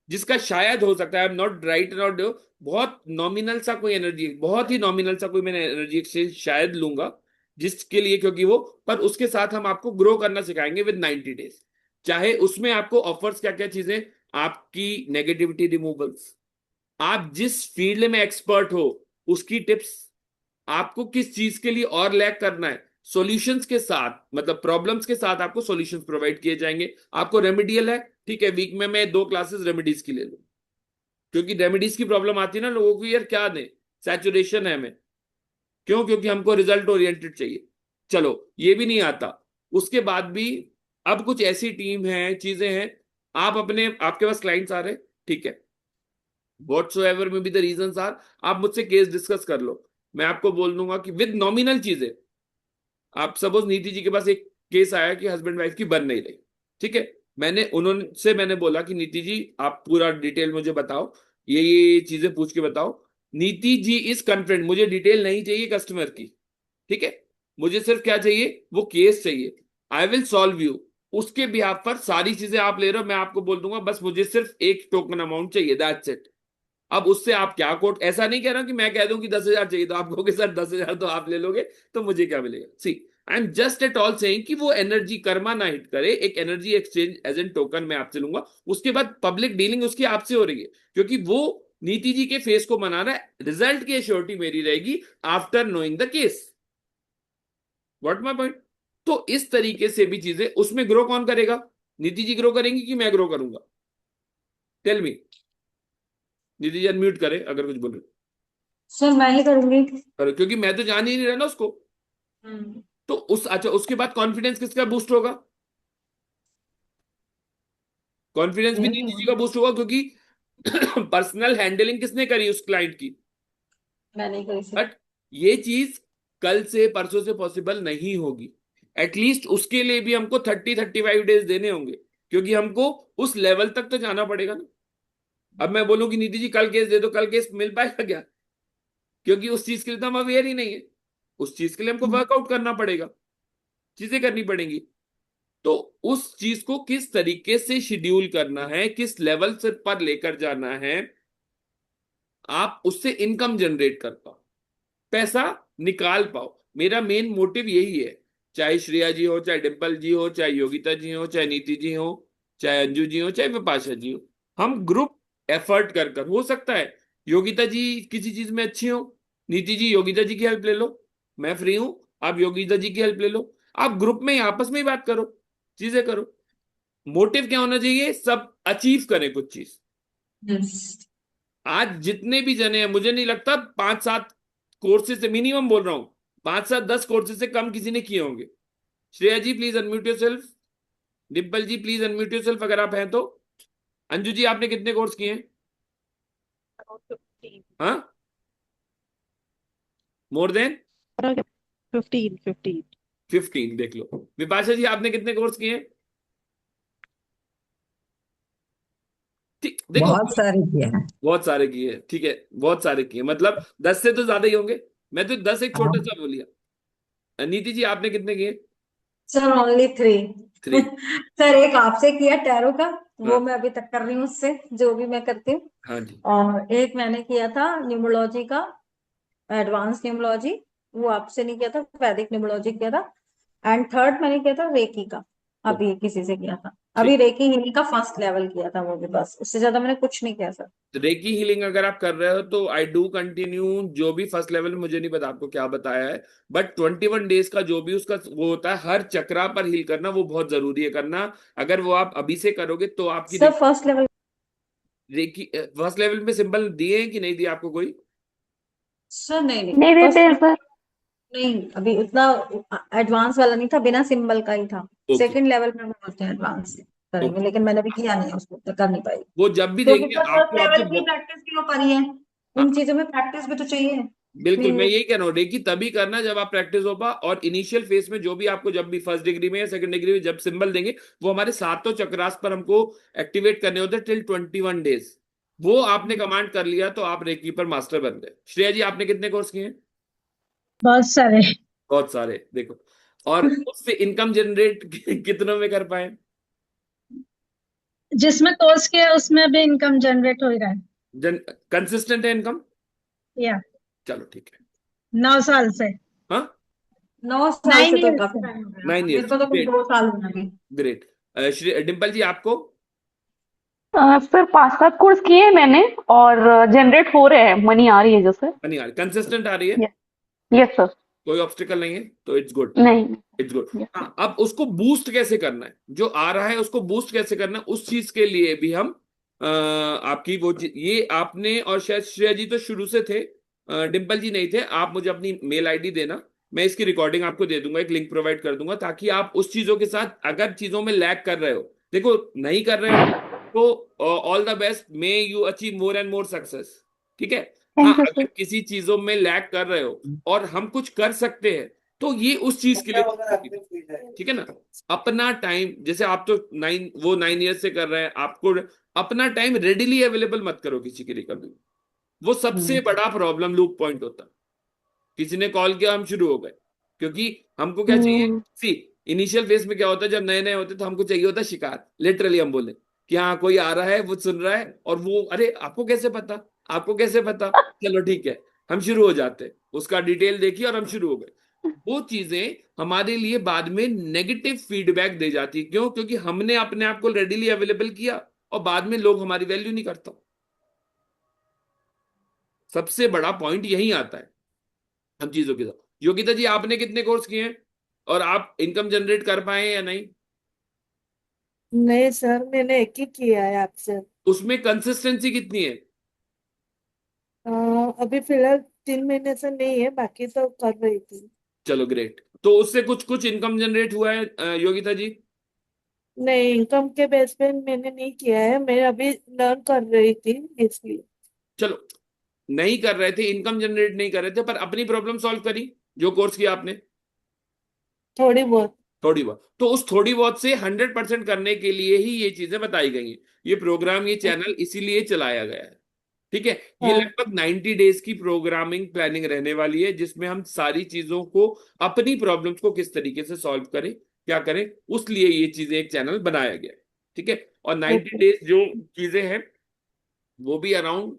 [SPEAKER 1] जिसका शायद हो सकता है, I am not right not, बहुत नॉमिनल सा कोई एनर्जी, बहुत ही नॉमिनल सा कोई मैंने एनर्जी एक्सचेंज शायद लूंगा, जिसके लिए, क्योंकि वो, पर उसके साथ हम आपको ग्रो करना सिखाएंगे विद 90 डेज। चाहे उसमें आपको ऑफर्स क्या क्या चीजें, आपकी नेगेटिविटी रिमूवल्स, आप जिस फील्ड में एक्सपर्ट हो उसकी टिप्स, आपको किस चीज के लिए और लैक करना है, सॉल्यूशंस के साथ, मतलब प्रॉब्लम्स के साथ आपको सॉल्यूशंस प्रोवाइड किए जाएंगे। आपको रेमेडियल है, ठीक है, वीक में मैं 2 क्लासेस रेमेडीज की ले लूं, क्योंकि रेमेडीज की प्रॉब्लम आती है ना लोगों को, यार क्या दें, सैचुरेशन है हमें, क्यों? क्योंकि हमको रिजल्ट ओरिएंटेड चाहिए। चलो, ये भी नहीं आता, उसके बाद भी अब कुछ ऐसी टीम है, चीजें हैं, आप अपने, आपके पास क्लाइंट्स आ रहे हैं, ठीक है, व्हाट्सोएवर में बी द रीजंस आर, आप मुझसे केस डिस्कस कर लो, मैं आपको बोल दूंगा कि विद नॉमिनल चीजें, आप सपोज नीति जी के पास एक केस आया कि हस्बैंड वाइफ की बन नहीं रही, ठीक है, मैंने बोला कि नीति जी आप पूरा डिटेल मुझे बताओ, ये चीजें पूछ के बताओ। नीति जी इज कन्फ्रेंट, मुझे डिटेल नहीं चाहिए कस्टमर की, ठीक है, मुझे सिर्फ क्या चाहिए, वो केस चाहिए, आई विल सॉल्व यू। उसके बिहाफ पर सारी चीजें आप ले रहे हो, मैं आपको बोल दूंगा, बस मुझे सिर्फ एक टोकन अमाउंट चाहिए, दैट्स इट। अब उससे आप क्या कोट, ऐसा नहीं कह रहा हूं कि मैं कह दूं कि 10,000 चाहिए तो आप कहोगे सर 10,000 तो आप ले लोगे, तो मुझे क्या मिलेगा? See, I am just at all saying कि वो एनर्जी कर्मा ना हिट करे, एक energy exchange as an token मैं आपसे लूंगा। उसके बाद पब्लिक डीलिंग उसकी आपसे हो रही है, क्योंकि वो नीति जी के फेस को मना रहा है, रिजल्ट की एश्योरिटी मेरी रहेगी after knowing the case. What my point? तो इस तरीके से भी चीजें, उसमें ग्रो कौन करेगा? नीति जी ग्रो करेंगी कि मैं ग्रो करूंगा? Tell me. Niti ji unmute करे अगर कुछ बोल रहे
[SPEAKER 2] सर मैं ही करूंगी।
[SPEAKER 1] करो, क्योंकि मैं तो जान ही नहीं रहा ना उसको।
[SPEAKER 2] हम्म।
[SPEAKER 1] तो उस, अच्छा, उसके बाद कॉन्फिडेंस किसका बूस्ट होगा? कॉन्फिडेंस भी नीति जी का बूस्ट होगा, क्योंकि पर्सनल हैंडलिंग किसने करी उस क्लाइंट की?
[SPEAKER 2] मैं नहीं करी सर।
[SPEAKER 1] बट ये चीज कल से परसों से पॉसिबल नहीं होगी, एटलीस्ट उसके लिए भी हमको 30-35 डेज देने होंगे, क्योंकि हमको उस लेवल तक तो जाना पड़ेगा ना। अब मैं बोलूं कि नीति जी कल केस दे दो, कल केस मिल पाएगा क्या? क्योंकि उस चीज के लिए तो हम अवेयर ही नहीं है। उस चीज के लिए हमको वर्कआउट करना पड़ेगा, चीजें करनी पड़ेंगी। तो उस चीज को किस तरीके से शेड्यूल करना है, किस लेवल से पर लेकर जाना है, आप उससे इनकम जनरेट कर पाओ, पैसा निकाल पाओ। मेरा मेन मोटिव यही है। चाहे श्रेया जी हो, चाहे डिम्पल जी हो, चाहे योगिता जी हो, चाहे नीति जी हो, चाहे अंजू जी हो, चाहे विपाशा जी हो, हम ग्रुप एफर्ट कर कर, हो सकता है योगिता जी किसी चीज में अच्छी हो, नीति जी योगिता जी की हेल्प ले लो, मैं फ्री हूं, आप योगिता जी की हेल्प ले लो, आप ग्रुप में आपस में ही बात करो, चीजें करो। मोटिव क्या होना चाहिए? सब अचीव करें कुछ चीज।
[SPEAKER 2] यस।
[SPEAKER 1] आज जितने भी जने हैं, मुझे नहीं लगता 5-7 कोर्सेज से, मिनिमम बोल रहा हूं, 5-7-10 कोर्सेज से कम किसी ने किए होंगे। Shreya ji please unmute yourself. Dimple ji please unmute yourself अगर आप हैं तो। अंजू जी आपने कितने कोर्स किए हैं? हाँ, मोर देन
[SPEAKER 3] 15
[SPEAKER 1] 15 देख लो। विपाशा जी आपने कितने कोर्स किए हैं? ठीक, देखो,
[SPEAKER 4] बहुत सारे किए हैं।
[SPEAKER 1] बहुत सारे किए हैं, ठीक है, बहुत सारे किए, मतलब 10 से तो ज्यादा ही होंगे। मैं तो 10 एक छोटा
[SPEAKER 4] हाँ,
[SPEAKER 1] सा बोल दिया। नीति जी आपने कितने किए?
[SPEAKER 2] Sir only 3।
[SPEAKER 1] 3।
[SPEAKER 2] सर एक आपसे किया टैरो का, वो
[SPEAKER 1] हाँ,
[SPEAKER 2] मैं अभी तक कर रही हूँ उससे, जो भी मैं करती हूँ।
[SPEAKER 1] हाँ जी।
[SPEAKER 2] और एक मैंने किया था न्यूमरोलॉजी का, एडवांस न्यूमरोलॉजी, वो आपसे नहीं किया था, वैदिक न्यूमरोलॉजी किया था। एंड थर्ड मैंने किया था रेकी का,
[SPEAKER 1] ओके,
[SPEAKER 2] अभी किसी से किया था। अभी
[SPEAKER 1] ठीक।
[SPEAKER 2] रेकी हीलिंग का फर्स्ट लेवल किया था वो भी, बस उससे ज्यादा मैंने कुछ नहीं किया सर।
[SPEAKER 1] तो रेकी हीलिंग अगर आप कर रहे हो तो आई डू कंटिन्यू। जो भी फर्स्ट लेवल, मुझे नहीं पता आपको क्या बताया है, बट 21 डेज का जो भी उसका वो होता है, हर चक्रा पर हील करना वो बहुत जरूरी है करना। अगर वो आप अभी से करोगे तो आपकी
[SPEAKER 2] sir first level.
[SPEAKER 1] Reiki first level में सिंबल दिए हैं कि नहीं दिए आपको कोई?
[SPEAKER 2] सर नहीं नहीं,
[SPEAKER 5] नहीं देते
[SPEAKER 2] फर्स्ट
[SPEAKER 5] हैं सर।
[SPEAKER 2] नहीं, अभी उतना एडवांस वाला नहीं था, बिना सिंबल का ही था।
[SPEAKER 1] ओके,
[SPEAKER 2] सेकंड लेवल में वो बोलते हैं एडवांस करेंगे,
[SPEAKER 1] ओके।
[SPEAKER 2] लेकिन मैंने भी किया नहीं है उसको, तो कर नहीं पाई।
[SPEAKER 1] वो जब भी
[SPEAKER 2] क्योंकि
[SPEAKER 1] देंगे
[SPEAKER 2] सर फर्स्ट
[SPEAKER 1] आपको, आपके
[SPEAKER 2] लेवल की प्रैक्टिस भी हो पा रही है, उन चीजों में प्रैक्टिस भी तो चाहिए।
[SPEAKER 1] बिल्कुल, मैं
[SPEAKER 2] नहीं।
[SPEAKER 1] यही कह रहा हूँ, रेकी तभी करना जब आप प्रैक्टिस हो पा, और इनिशियल फेज में जो भी आपको, जब भी फर्स्ट डिग्री में या सेकंड डिग्री में जब सिंबल देंगे, वो हमारे सातों चक्रास पर हमको एक्टिवेट करने होते हैं टिल 21 डेज। वो आपने कमांड कर लिया तो आप रेकी पर मास्टर बन गए। श्रेया जी आपने कितने कोर्स किए हैं?
[SPEAKER 5] बहुत सारे।
[SPEAKER 1] बहुत सारे, देखो। और उससे इनकम जनरेट कितनों में कर पाए?
[SPEAKER 5] जिसमें कोर्स किया है उसमें भी इनकम जनरेट हो ही रहा है।
[SPEAKER 1] कंसिस्टेंट है इनकम?
[SPEAKER 5] या
[SPEAKER 1] चलो ठीक है।
[SPEAKER 5] 9 साल से।
[SPEAKER 1] हाँ,
[SPEAKER 2] 9 साल से
[SPEAKER 5] 9
[SPEAKER 2] तो
[SPEAKER 5] ईयर्स
[SPEAKER 2] काफी
[SPEAKER 5] से।
[SPEAKER 2] टाइम हो गया,
[SPEAKER 1] 9
[SPEAKER 2] मेरे
[SPEAKER 1] ईयर्स
[SPEAKER 2] को तो कुछ
[SPEAKER 1] ग्रेट।
[SPEAKER 2] 2 साल हुए अभी।
[SPEAKER 1] ग्रेट। श्री डिम्पल जी आपको?
[SPEAKER 6] सर 5-7 कोर्स किए हैं मैंने और जनरेट हो रहे हैं, मनी आ रही है जैसे।
[SPEAKER 1] नहीं आ रही, कंसिस्टेंट आ रही है,
[SPEAKER 6] यस, यस सर।
[SPEAKER 1] कोई ऑब्स्टिकल नहीं है, तो इट्स गुड।
[SPEAKER 6] नहीं।
[SPEAKER 1] It's good.
[SPEAKER 6] यस।
[SPEAKER 1] हाँ, अब उसको बूस्ट कैसे करना है, जो आ रहा है उसको बूस्ट कैसे करना है, उस चीज के लिए भी हम आपकी ये आपने, और शायद श्रेया जी तो शुरू से थे, डिम्पल जी नहीं थे, आप मुझे अपनी मेल आईडी देना, मैं इसकी रिकॉर्डिंग आपको दे दूंगा, एक लिंक प्रोवाइड कर दूंगा, ताकि आप उस चीजों के साथ, अगर चीजों में लैग कर रहे हो, देखो नहीं कर रहे हो तो all the best, may you achieve more and more success. ठीक है। हाँ,
[SPEAKER 6] थैंक यू
[SPEAKER 1] अगर
[SPEAKER 6] सर।
[SPEAKER 1] किसी चीजों में लैग कर रहे हो और हम कुछ कर सकते हैं, तो ये उस चीज के लिए, ठीक है ना। अपना टाइम, जैसे आप तो 9 ईयर्स से कर रहे हैं, आपको अपना टाइम रेडिली अवेलेबल मत करो किसी के लिए कभी। वो सबसे बड़ा प्रॉब्लम लूप पॉइंट होता है। किसी ने कॉल किया, हम शुरू हो गए, क्योंकि हमको क्या चाहिए?
[SPEAKER 6] हम्म।
[SPEAKER 1] सी, इनिशियल फेज में क्या होता है, जब नए नए होते तो हमको चाहिए होता है शिकार, लिटरली हम बोले कि हाँ कोई आ रहा है, वो सुन रहा है, और वो अरे आपको कैसे पता, आपको कैसे पता, चलो ठीक है, हम शुरू हो जाते हैं, उसका डिटेल देखिए और हम शुरू हो गए। वो चीजें हमारे लिए बाद में नेगेटिव फीडबैक दे जाती है। क्यों? क्योंकि हमने अपने आप को रेडिली अवेलेबल किया, और बाद में लोग हमारी वैल्यू नहीं करता। सबसे बड़ा पॉइंट यही आता है हम चीजों के साथ। योगिता जी आपने कितने कोर्स किए हैं, और आप इनकम जनरेट कर पाए हैं या नहीं?
[SPEAKER 7] नहीं सर, मैंने एक ही किया है आपसे।
[SPEAKER 1] उसमें कंसिस्टेंसी कितनी है?
[SPEAKER 7] अ, अभी फिलहाल 3 महीने से नहीं है, बाकी तो कर रही थी।
[SPEAKER 1] चलो ग्रेट। तो उससे कुछ कुछ इनकम जनरेट हुआ है योगिता जी?
[SPEAKER 7] नहीं, इनकम के बेस पे मैंने नहीं किया है, मैं अभी लर्न कर रही थी इसलिए।
[SPEAKER 1] चलो, नहीं कर रहे थे, इनकम जनरेट नहीं कर रहे थे, पर अपनी प्रॉब्लम सॉल्व करी जो कोर्स किया आपने?
[SPEAKER 7] थोड़ी बहुत।
[SPEAKER 1] थोड़ी बहुत, तो उस थोड़ी बहुत से 100% करने के लिए ही ये चीजें बताई गई हैं। ये प्रोग्राम, ये चैनल इसीलिए चलाया गया है। ठीक है। ये
[SPEAKER 2] हाँ।
[SPEAKER 1] लगभग 90 डेज की प्रोग्रामिंग प्लानिंग रहने वाली है, जिसमें हम सारी चीजों को, अपनी प्रॉब्लम्स को किस तरीके से सॉल्व करें, क्या करें, उस लिए ये चीजें, एक चैनल बनाया गया है। ठीक है। और 90
[SPEAKER 2] ओके।
[SPEAKER 1] डेज जो चीजें हैं वो भी अराउंड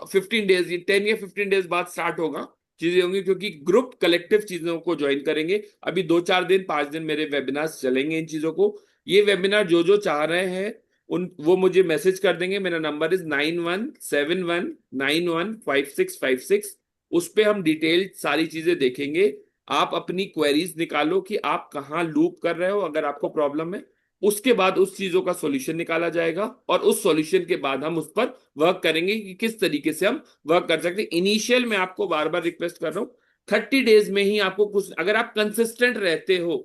[SPEAKER 1] 15 डेज, ये 10 या 15 डेज बाद स्टार्ट होगा, चीजें होंगी, क्योंकि ग्रुप कलेक्टिव चीजों को ज्वाइन करेंगे। अभी 2-4 दिन 5 दिन मेरे वेबिनार्स चलेंगे इन चीजों को। ये वेबिनार जो जो चाह रहे हैं उन वो मुझे मैसेज कर देंगे। मेरा नंबर इज 9171915656। उस पे हम डिटेल सारी चीजें देखेंगे। आप अपनी क्वेरीज निकालो कि आप कहाँ लूप कर रहे हो, अगर आपको प्रॉब्लम है। उसके बाद उस चीजों का सॉल्यूशन निकाला जाएगा, और उस सॉल्यूशन के बाद हम उस पर वर्क करेंगे कि किस तरीके से हम वर्क कर सकते हैं। इनिशियल में आपको बार बार रिक्वेस्ट कर रहा हूं, 30 डेज में ही आपको कुछ, अगर आप कंसिस्टेंट रहते हो,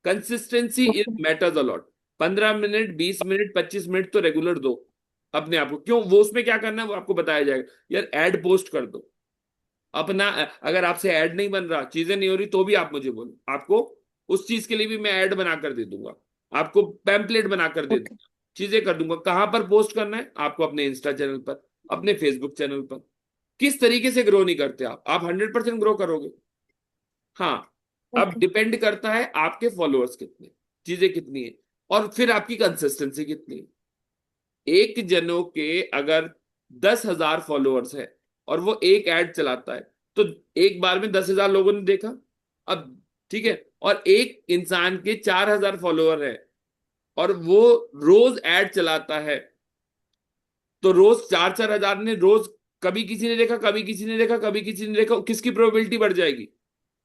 [SPEAKER 1] consistency is
[SPEAKER 2] okay.
[SPEAKER 1] Matters a lot. 15 minute, 20 minute, 25 minute तो रेगुलर दो अपने आप को। क्यों, वो उसमें क्या करना है वो आपको बताया जाएगा। यार एड पोस्ट कर दो अपना, अगर आपसे ऐड नहीं बन रहा, चीजें नहीं हो रही, तो भी आप मुझे बोलो, आपको उस चीज के लिए भी मैं ऐड बना कर दे दूंगा, आपको पैम्पलेट बना कर दे
[SPEAKER 2] ओके।
[SPEAKER 1] दूंगा, चीजें कर दूंगा। कहां पर पोस्ट करना है आपको? अपने इंस्टा चैनल पर, अपने फेसबुक चैनल पर। किस तरीके से ग्रो नहीं करते आप 100% ग्रो करोगे। हाँ, अब
[SPEAKER 2] ओके।
[SPEAKER 1] डिपेंड करता है आपके फॉलोअर्स कितने, चीजें कितनी है, और फिर आपकी कंसिस्टेंसी कितनी है। एक जनों के अगर 10,000 फॉलोअर्स है और वो एक ऐड चलाता है, तो एक बार में 10,000 लोगों ने देखा। अब ठीक है, और एक इंसान के 4,000 फॉलोअर है और वो रोज ऐड चलाता है, तो रोज 4-4 हजार ने रोज, कभी किसी ने देखा, कभी किसी ने देखा, कभी किसी ने देखा, किसकी प्रोबेबिलिटी बढ़ जाएगी?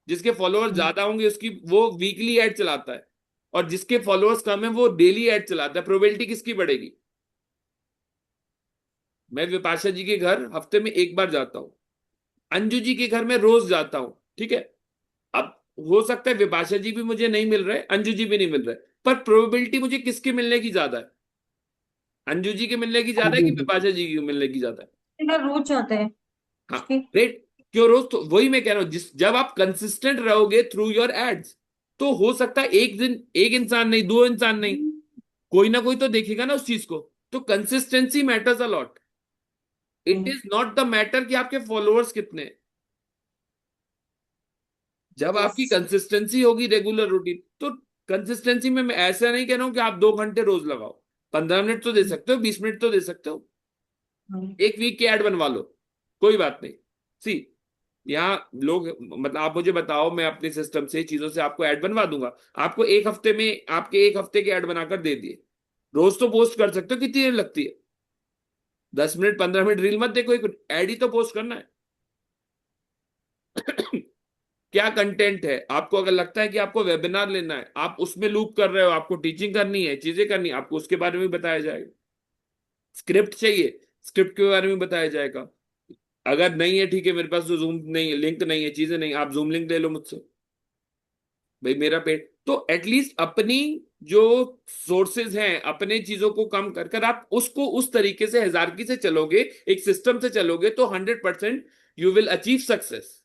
[SPEAKER 1] जिसके फॉलोअर्स ज्यादा होंगे उसकी, वो वीकली ऐड चलाता है, और जिसके फॉलोअर्स कम है वो डेली ऐड चलाता है, प्रोबेबिलिटी किसकी बढ़ेगी? मैं विपाशा जी के घर हफ्ते में एक बार जाता हूँ, अंजू जी के घर में रोज जाता हूँ। ठीक है। अब हो सकता है विपाशा जी भी मुझे नहीं मिल रहे, अंजू जी भी नहीं मिल रहे, पर प्रोबेबिलिटी मुझे किसके मिलने की ज्यादा है? अंजू जी के मिलने की ज्यादा है कि विपाशा जी की मिलने की ज्यादा है?
[SPEAKER 2] इधर रोज जाते हैं
[SPEAKER 1] हाँ,
[SPEAKER 2] उसकी।
[SPEAKER 1] रेट। क्यों रोज? तो वही मैं कह रहा हूं, जब आप कंसिस्टेंट रहोगे थ्रू योर एड्स, तो हो सकता है एक दिन एक इंसान नहीं, दो इंसान नहीं, कोई ना कोई तो देखेगा ना उस चीज को। तो consistency matters a lot. It is not the matter कि आपके फॉलोअर्स कितने हैं। जब
[SPEAKER 2] यस।
[SPEAKER 1] आपकी कंसिस्टेंसी होगी, रेगुलर रूटीन, तो कंसिस्टेंसी में मैं ऐसा नहीं कह रहा हूं कि आप 2 घंटे रोज लगाओ, 15 मिनट तो दे सकते हो, 20 मिनट तो दे सकते हो, एक वीक की ऐड बनवा लो, कोई बात नहीं। सी, यहाँ लोग, मतलब आप मुझे बताओ, मैं अपने सिस्टम से चीजों से आपको ऐड बनवा दूंगा। आपको एक हफ्ते में, आपके एक हफ्ते के ऐड बनाकर दे दिए। रोज तो पोस्ट कर सकते हो, कितनी देर लगती है? 10 मिनट, 15 मिनट रील मत देखो, एक ऐड ही तो पोस्ट करना है। क्या कंटेंट है आपको? अगर लगता है कि आपको वेबिनार लेना है, आप उसमें लूप कर रहे हो, आपको टीचिंग करनी है, चीजें करनी है, आपको उसके बारे में भी बताया जाएगा। स्क्रिप्ट चाहिए, स्क्रिप्ट के बारे में बताया जाएगा। अगर नहीं है, ठीक है, मेरे पास तो जूम नहीं, लिंक नहीं है, चीजें नहीं, आप जूम लिंक ले लो मुझसे, भाई मेरा पेट। तो एटलीस्ट अपनी जो सोर्सेज हैं, अपने चीजों को कम कर कर आप उसको उस तरीके से हजारकी से चलोगे, एक सिस्टम से चलोगे, तो 100% यू विल अचीव सक्सेस।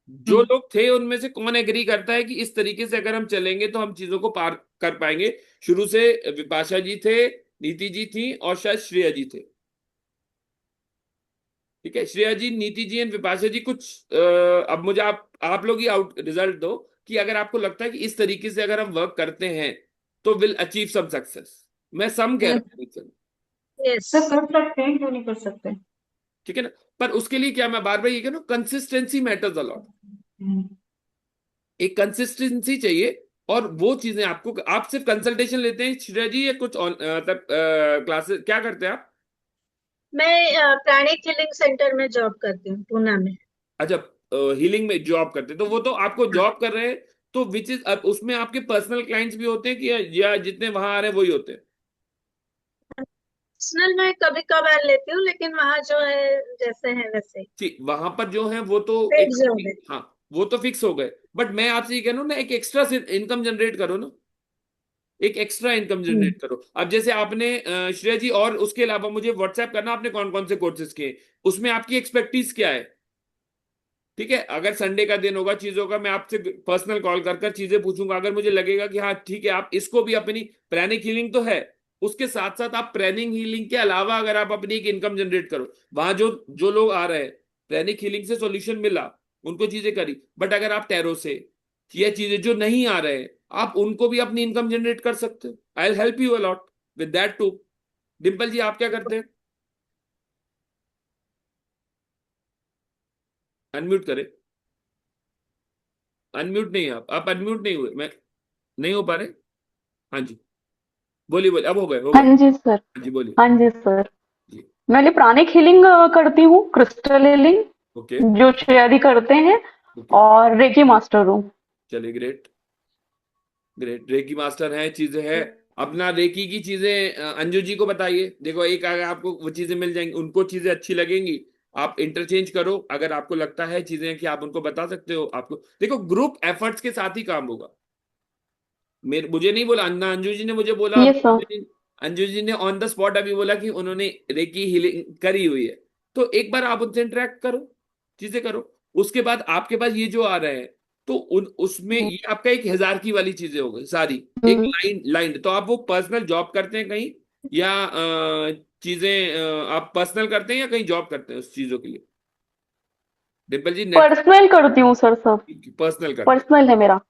[SPEAKER 1] जो लोग थे उनमें से कौन एग्री करता है कि इस तरीके से अगर हम चलेंगे तो हम चीजों को पार कर पाएंगे? शुरू से विपाशा जी थे, नीति जी थी, और शायद श्रेया जी थे। ठीक है, श्रेया जी, नीति जी एंड विपाशा जी, कुछ अब मुझे आप लोग ही आउट रिजल्ट दो कि अगर आपको लगता है कि इस तरीके से अगर हम वर्क करते हैं तो विल अचीव सम सक्सेस। मैं सम कह
[SPEAKER 2] यस
[SPEAKER 1] रहा हूँ चलो,
[SPEAKER 5] यस।
[SPEAKER 2] सर, कर सकते हैं, क्यों नहीं कर सकते।
[SPEAKER 1] ठीक है ना। पर उसके लिए क्या, मैं बार बार ये कह रहा हूँ, कंसिस्टेंसी मैटर्स अलॉट।
[SPEAKER 2] हम्म।
[SPEAKER 1] एक कंसिस्टेंसी चाहिए, और वो चीजें आपको, आप सिर्फ कंसल्टेशन लेते हैं श्रेया जी, या कुछ मतलब क्लासेस क्या करते हैं आप?
[SPEAKER 5] मैं प्राणिक हीलिंग सेंटर में जॉब करती हूँ पूना में।
[SPEAKER 1] अच्छा, हीलिंग में जॉब करते हैं, तो वो तो आपको
[SPEAKER 5] हाँ।
[SPEAKER 1] जॉब कर रहे हैं, तो विच इज, अब उसमें आपके पर्सनल क्लाइंट्स भी होते हैं कि, या जितने वहां आ रहे हैं वही होते हैं?
[SPEAKER 5] पर्सनल में कभी कभार लेती हूँ, लेकिन वहाँ जो है जैसे है वैसे ही।
[SPEAKER 1] ठीक, वहां पर जो है वो तो एक,
[SPEAKER 5] फिक्स जॉब है।
[SPEAKER 1] हाँ, वो तो फिक्स हो गए। बट मैं आपसे ये कह रहा हूँ ना, एक एक्स्ट्रा इनकम जनरेट करो ना, एक एक्स्ट्रा इनकम
[SPEAKER 5] हम्म।
[SPEAKER 1] जनरेट करो। अब जैसे आपने श्रेया जी, और उसके अलावा मुझे व्हाट्सएप करना, आपने कौन कौन से कोर्सेज किए, उसमें आपकी एक्सपर्टीज क्या है? ठीक है, अगर संडे का दिन होगा चीजों का, मैं आपसे पर्सनल कॉल कर कर चीजें पूछूंगा। अगर मुझे लगेगा कि हाँ ठीक है, आप इसको भी अपनी प्लानिंग हीलिंग तो है, उसके साथ साथ आप प्लानिंग हीलिंग के अलावा अगर आप अपनी एक इनकम जनरेट करो, वहां जो जो लोग आ रहे हैं प्लानिंग हीलिंग से सॉल्यूशन मिला, उनको चीजें करी, बट अगर आप टैरो से या चीजें जो नहीं आ रहे हैं, आप उनको भी अपनी इनकम जनरेट कर सकते हो। I will help you a lot with that too. Dimple ji आप क्या करते हैं? अनम्यूट करें। अनम्यूट नहीं, आप अनम्यूट नहीं हुए, मैं नहीं हो पा रहे। हाँ जी, बोलिए बोलिए, अब हो गए।
[SPEAKER 6] हाँ जी सर।
[SPEAKER 1] हाँ जी बोलिए।
[SPEAKER 6] हाँ जी सर।
[SPEAKER 1] जी।
[SPEAKER 6] मैं प्राणिक हीलिंग करती हूँ, क्रिस्टल हीलिंग
[SPEAKER 1] ओके।
[SPEAKER 6] जो श्रेयादी करते हैं,
[SPEAKER 1] ओके,
[SPEAKER 6] और रेकी मास्टर हूँ।
[SPEAKER 1] चलिए ग्रेट। ग्रेट, रेकी मास्टर हैं, चीजें हैं। अपना रेकी की चीजें अंजू जी को बताइए। देखो, एक अगर आपको वो चीजें मिल जाएंगी, उनको चीजें अच्छी लगेंगी, आप इंटरचेंज करो। अगर आपको लगता है चीजें कि आप उनको बता सकते हो, आपको देखो ग्रुप एफर्ट्स के साथ ही काम होगा। मेरे मुझे नहीं बोला, अन्ना अंजू जी ने मुझे बोला
[SPEAKER 6] ये
[SPEAKER 1] अभी,
[SPEAKER 6] सर।
[SPEAKER 1] अंजू जी ने ऑन द स्पॉट अभी बोला कि उन्होंने रेकी हीलिंग करी हुई है। तो एक बार आप उनसे इंटरेक्ट करो, चीजें करो। उसके बाद आपके पास ये जो आ रहे हैं, तो उसमें ये आपका एक 1000 की वाली चीजें हो गई सारी, एक
[SPEAKER 6] हम्म।
[SPEAKER 1] Line line. तो आप वो पर्सनल जॉब करते हैं कहीं, या चीजें आप पर्सनल करते हैं या कहीं जॉब करते हैं उस चीजों के लिए? डिम्पल जी नेट
[SPEAKER 6] पर्सनल करती हूँ सर सब।
[SPEAKER 1] पर्सनल करते हैं?
[SPEAKER 6] पर्सनल है मेरा।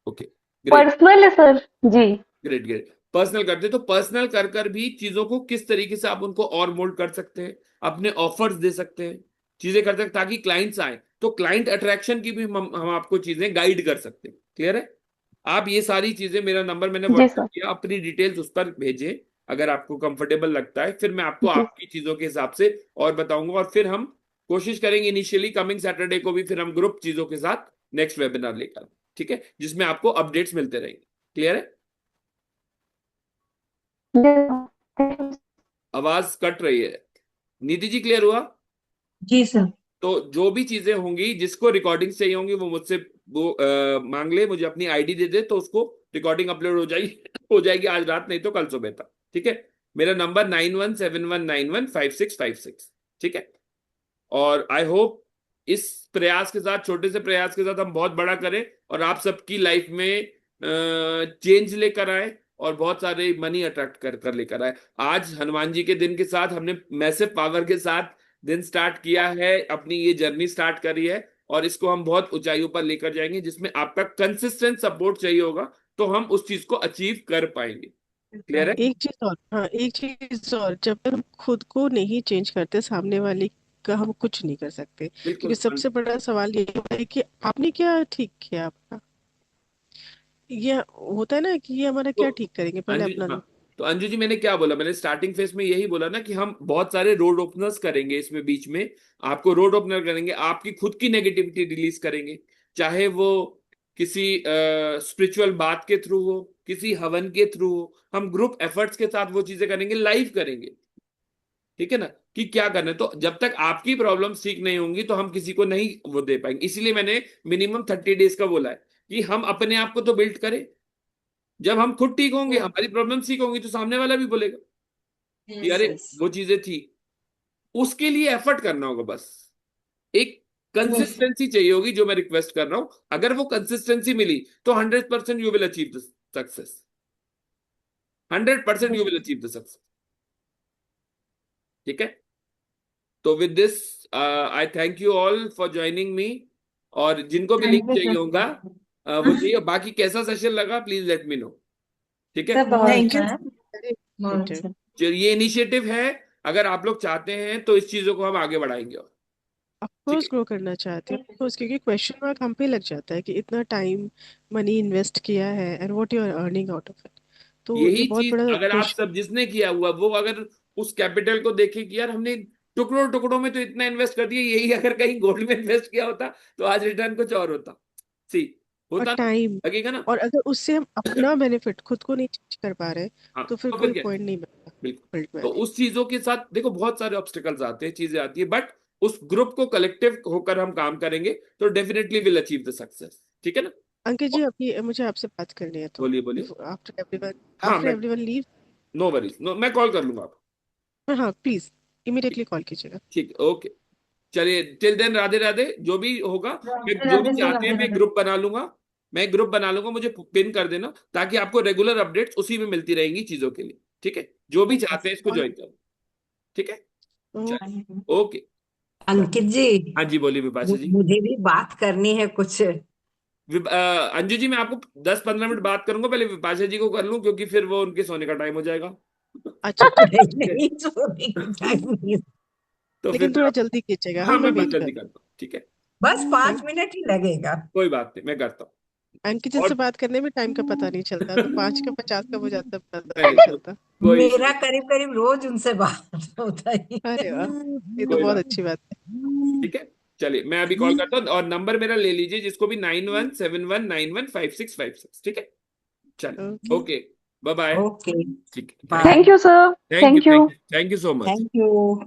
[SPEAKER 1] Okay, great.
[SPEAKER 6] पर्सनल है सर। जी।
[SPEAKER 1] ग्रेट ग्रेट, पर्सनल करते, तो पर्सनल कर कर भी चीजों को किस तरीके से आप उनको और मोल्ड कर सकते हैं, अपने ऑफर्स दे सकते हैं, चीजें कर सकते हैं, ताकि क्लाइंट्स आए। तो क्लाइंट अट्रैक्शन की भी हम आपको चीजें गाइड कर सकते हैं। क्लियर है? आप ये सारी चीजें, मेरा नंबर मैंने
[SPEAKER 6] जी
[SPEAKER 1] व्हाट्सएप
[SPEAKER 6] सर।
[SPEAKER 1] किया, अपनी डिटेल्स उस पर भेजें। अगर आपको कंफर्टेबल लगता है, फिर मैं आपको
[SPEAKER 6] जी।
[SPEAKER 1] आपकी चीजों के हिसाब से और बताऊंगा, और फिर हम कोशिश करेंगे इनिशियली कमिंग सैटरडे को भी, फिर हम ग्रुप चीजों के साथ नेक्स्ट वेबिनार लेकर, ठीक है, जिसमें आपको अपडेट्स मिलते रहेंगे। क्लियर है?
[SPEAKER 6] जी।
[SPEAKER 1] आवाज कट रही है। नीति जी क्लियर हुआ?
[SPEAKER 2] जी सर।
[SPEAKER 1] तो जो भी चीजें होंगी, जिसको रिकॉर्डिंग चाहिए होंगी, वो मुझसे वो मांग ले, मुझे अपनी आईडी दे दे, तो उसको रिकॉर्डिंग अपलोड हो जाएगी आज रात, नहीं तो कल सुबह तक। ठीक है? मेरा नंबर 9171915656। ठीक है? और आई होप इस प्रयास के साथ, छोटे से प्रयास के साथ, हम बहुत बड़ा करें और आप सबकी लाइफ में चेंज लेकर आए, और बहुत सारे मनी अट्रैक्ट कर कर लेकर आए। आज हनुमान जी के दिन के साथ हमने मैसिव पावर के साथ दिन स्टार्ट किया है, अपनी ये जर्नी स्टार्ट करी है, और इसको हम बहुत ऊंचाइयों पर लेकर जाएंगे, जिसमें आपका कंसिस्टेंट सपोर्ट चाहिए होगा, तो हम उस चीज को अचीव कर पाएंगे। क्लियर है?
[SPEAKER 3] एक चीज और, हाँ एक चीज और, जब तक हम खुद को नहीं चेंज करते, सामने वाले का हम कुछ नहीं कर सकते। क्योंकि
[SPEAKER 1] बिल्कुल।
[SPEAKER 3] सबसे बड़ा सवाल ये है कि आपने क्या ठीक किया आपका, ये होता है ना कि ये हमारा
[SPEAKER 1] तो
[SPEAKER 3] क्या ठीक करेंगे, पहले
[SPEAKER 1] अंजू,
[SPEAKER 3] अपना
[SPEAKER 1] हाँ,
[SPEAKER 3] दो।
[SPEAKER 1] तो अंजू जी मैंने क्या बोला, मैंने स्टार्टिंग फेज में यही बोला ना कि हम बहुत सारे रोड ओपनर्स करेंगे इसमें, बीच में आपको रोड ओपनर करेंगे, आपकी खुद की नेगेटिविटी रिलीज करेंगे, चाहे वो किसी स्पिरिचुअल बात के थ्रू हो, किसी हवन के थ्रू हो, हम ग्रुप एफर्ट्स के साथ वो चीजें करेंगे, लाइव करेंगे। ठीक है ना? कि क्या करना है, तो जब तक आपकी प्रॉब्लम ठीक नहीं होंगी, तो हम किसी को नहीं वो दे पाएंगे। इसीलिए मैंने मिनिमम 30 डेज का बोला है, कि हम अपने आप को तो बिल्ड करें। जब हम खुद ठीक होंगे, हमारी प्रॉब्लम ठीक होंगी, तो सामने वाला भी बोलेगा कि
[SPEAKER 2] यस
[SPEAKER 1] अरे
[SPEAKER 2] यस
[SPEAKER 1] वो चीजें थी। उसके लिए एफर्ट करना होगा बस, एक
[SPEAKER 2] यस।
[SPEAKER 1] कंसिस्टेंसी चाहिए होगी, जो मैं रिक्वेस्ट कर रहा हूं। अगर वो कंसिस्टेंसी मिली, तो 100% you will achieve the success. 100% you will achieve the success. ठीक है? तो with this I thank you all for joining me, और जिनको भी लिंक
[SPEAKER 2] थैंक यू
[SPEAKER 1] चाहिए होगा
[SPEAKER 2] सर।
[SPEAKER 1] वो चाहिए। बाकी कैसा सेशन लगा, प्लीज लेट मी नो। ठीक है?
[SPEAKER 2] सर बहुत
[SPEAKER 7] थैंक
[SPEAKER 2] अच्छा
[SPEAKER 7] यू।
[SPEAKER 2] है।
[SPEAKER 3] वेरी
[SPEAKER 2] बहुत
[SPEAKER 3] appreciated।
[SPEAKER 2] अच्छा।
[SPEAKER 1] जो ये इनिशिएटिव है, अगर आप लोग चाहते हैं, तो इस चीजों को हम आगे बढ़ाएंगे। और ठीक
[SPEAKER 3] ऑफकोर्स
[SPEAKER 1] है,
[SPEAKER 3] ग्रो करना चाहते हैं, ऑफकोर्स, क्योंकि क्वेश्चन मार्क हम पे लग जाता है कि इतना टाइम मनी इन्वेस्ट किया है and what you are earning out of it. तो ये
[SPEAKER 1] यही
[SPEAKER 3] बहुत
[SPEAKER 1] चीज
[SPEAKER 3] बड़ा
[SPEAKER 1] अगर आप
[SPEAKER 3] क्वेश्चन।
[SPEAKER 1] सब जिसने किया हुआ, वो अगर उस कैपिटल को देखे कि यार हमने टुकड़ों टुकड़ों में तो इतना इन्वेस्ट कर दिया, यही अगर कहीं गोल्ड में इन्वेस्ट किया होता, तो आज रिटर्न कुछ और होता। सी,
[SPEAKER 3] और
[SPEAKER 1] होता ना,
[SPEAKER 3] टाइम,
[SPEAKER 1] लगेगा ना।
[SPEAKER 3] और अगर उससे हम अपना बेनिफिट खुद को नहीं चेंज कर पा रहे,
[SPEAKER 1] हाँ,
[SPEAKER 3] तो फिर
[SPEAKER 1] तो फिर
[SPEAKER 3] कोई
[SPEAKER 1] क्या?
[SPEAKER 3] पॉइंट नहीं बनता
[SPEAKER 1] बिल्कुल।
[SPEAKER 3] बिल्ड
[SPEAKER 1] तो
[SPEAKER 3] में।
[SPEAKER 1] उस चीजों के साथ देखो, बहुत सारे ऑब्स्टिकल्स आते हैं, चीजें आती है, बट उस ग्रुप को कलेक्टिव होकर हम काम करेंगे, तो definitely will achieve the success. ठीक है ना?
[SPEAKER 3] अंकित जी, अभी मुझे आपसे बात करनी है, तो
[SPEAKER 1] बोलिए बोलिए।
[SPEAKER 3] आफ्टर एवरीवन,
[SPEAKER 1] हाँ,
[SPEAKER 3] आफ्टर
[SPEAKER 1] मैं,
[SPEAKER 3] everyone leave.
[SPEAKER 1] No worries, no, मैं कॉल कर लूंगा आप।
[SPEAKER 3] हाँ प्लीज
[SPEAKER 1] ठीक,
[SPEAKER 3] इमीडिएटली कॉल कीजिएगा।
[SPEAKER 1] ठीक, ओके। चलिए, टिल देन राधे राधे। जो भी होगा, मैं
[SPEAKER 2] राधे
[SPEAKER 1] जो भी
[SPEAKER 2] राधे सर,
[SPEAKER 1] चाहते हैं
[SPEAKER 2] राधे
[SPEAKER 1] मैं
[SPEAKER 2] राधे।
[SPEAKER 1] ग्रुप बना लूंगा। मैं ग्रुप बना लूंगा, मुझे पिन कर देना, ताकि आपको रेगुलर अपडेट्स उसी में मिलती रहेंगी चीजों के लिए। ठीक है, जो भी चाहते हैं इसको
[SPEAKER 3] और
[SPEAKER 1] ज्वाइन करो। ठीक है,
[SPEAKER 3] ओ,
[SPEAKER 1] चलिए, ओके।
[SPEAKER 4] अंकित जी,
[SPEAKER 1] हाँ जी, बोलिए विपाशा जी।
[SPEAKER 4] मुझे भी बात करनी है कुछ।
[SPEAKER 1] अंजू जी, मैं आपको 10-15 मिनट बात करूंगा, पहले विपाशा जी को कर लूं, क्योंकि फिर वो उनके सोने का टाइम हो जाएगा।
[SPEAKER 3] अच्छा अच्छा,
[SPEAKER 4] नहीं
[SPEAKER 3] ठीक है,
[SPEAKER 4] नहीं, सोने की टाइम नहीं।
[SPEAKER 1] तो फिर
[SPEAKER 3] लेकिन थोड़ा जल्दी कीजिएगा,
[SPEAKER 1] हाँ,
[SPEAKER 3] हाँ मैं
[SPEAKER 1] मैं बस
[SPEAKER 3] वेट कर
[SPEAKER 1] जल्दी
[SPEAKER 3] रही
[SPEAKER 1] करता हूँ। ठीक है,
[SPEAKER 4] बस
[SPEAKER 3] हूँ।
[SPEAKER 4] 5 मिनट ही लगेगा।
[SPEAKER 1] कोई बात नहीं, मैं करता हूँ।
[SPEAKER 3] अंकित जी से
[SPEAKER 1] और
[SPEAKER 3] बात करने में टाइम का पता नहीं चलता, तो 5 का 50 कब हो जाता है पता नहीं
[SPEAKER 1] नहीं,
[SPEAKER 3] चलता।
[SPEAKER 1] कोई इशू
[SPEAKER 4] मेरा
[SPEAKER 1] नहीं,
[SPEAKER 4] करीब करीब रोज उनसे बात होता ही है।
[SPEAKER 3] अरे वाह, ये तो
[SPEAKER 1] कोई
[SPEAKER 3] बहुत
[SPEAKER 1] बात
[SPEAKER 3] अच्छी बात है।
[SPEAKER 1] नहीं। ठीक है, चलिए, मैं अभी कॉल करता हूँ, और नंबर मेरा ले लीजिए, जिसको भी 9171915656। ठीक है, चलिए,
[SPEAKER 3] okay,
[SPEAKER 1] okay, bye bye.
[SPEAKER 4] Okay,
[SPEAKER 1] ठीक है,
[SPEAKER 4] bye.
[SPEAKER 6] Thank you sir,
[SPEAKER 1] thank you,
[SPEAKER 6] thank you.
[SPEAKER 1] Thank you, thank you so much.
[SPEAKER 4] Thank you.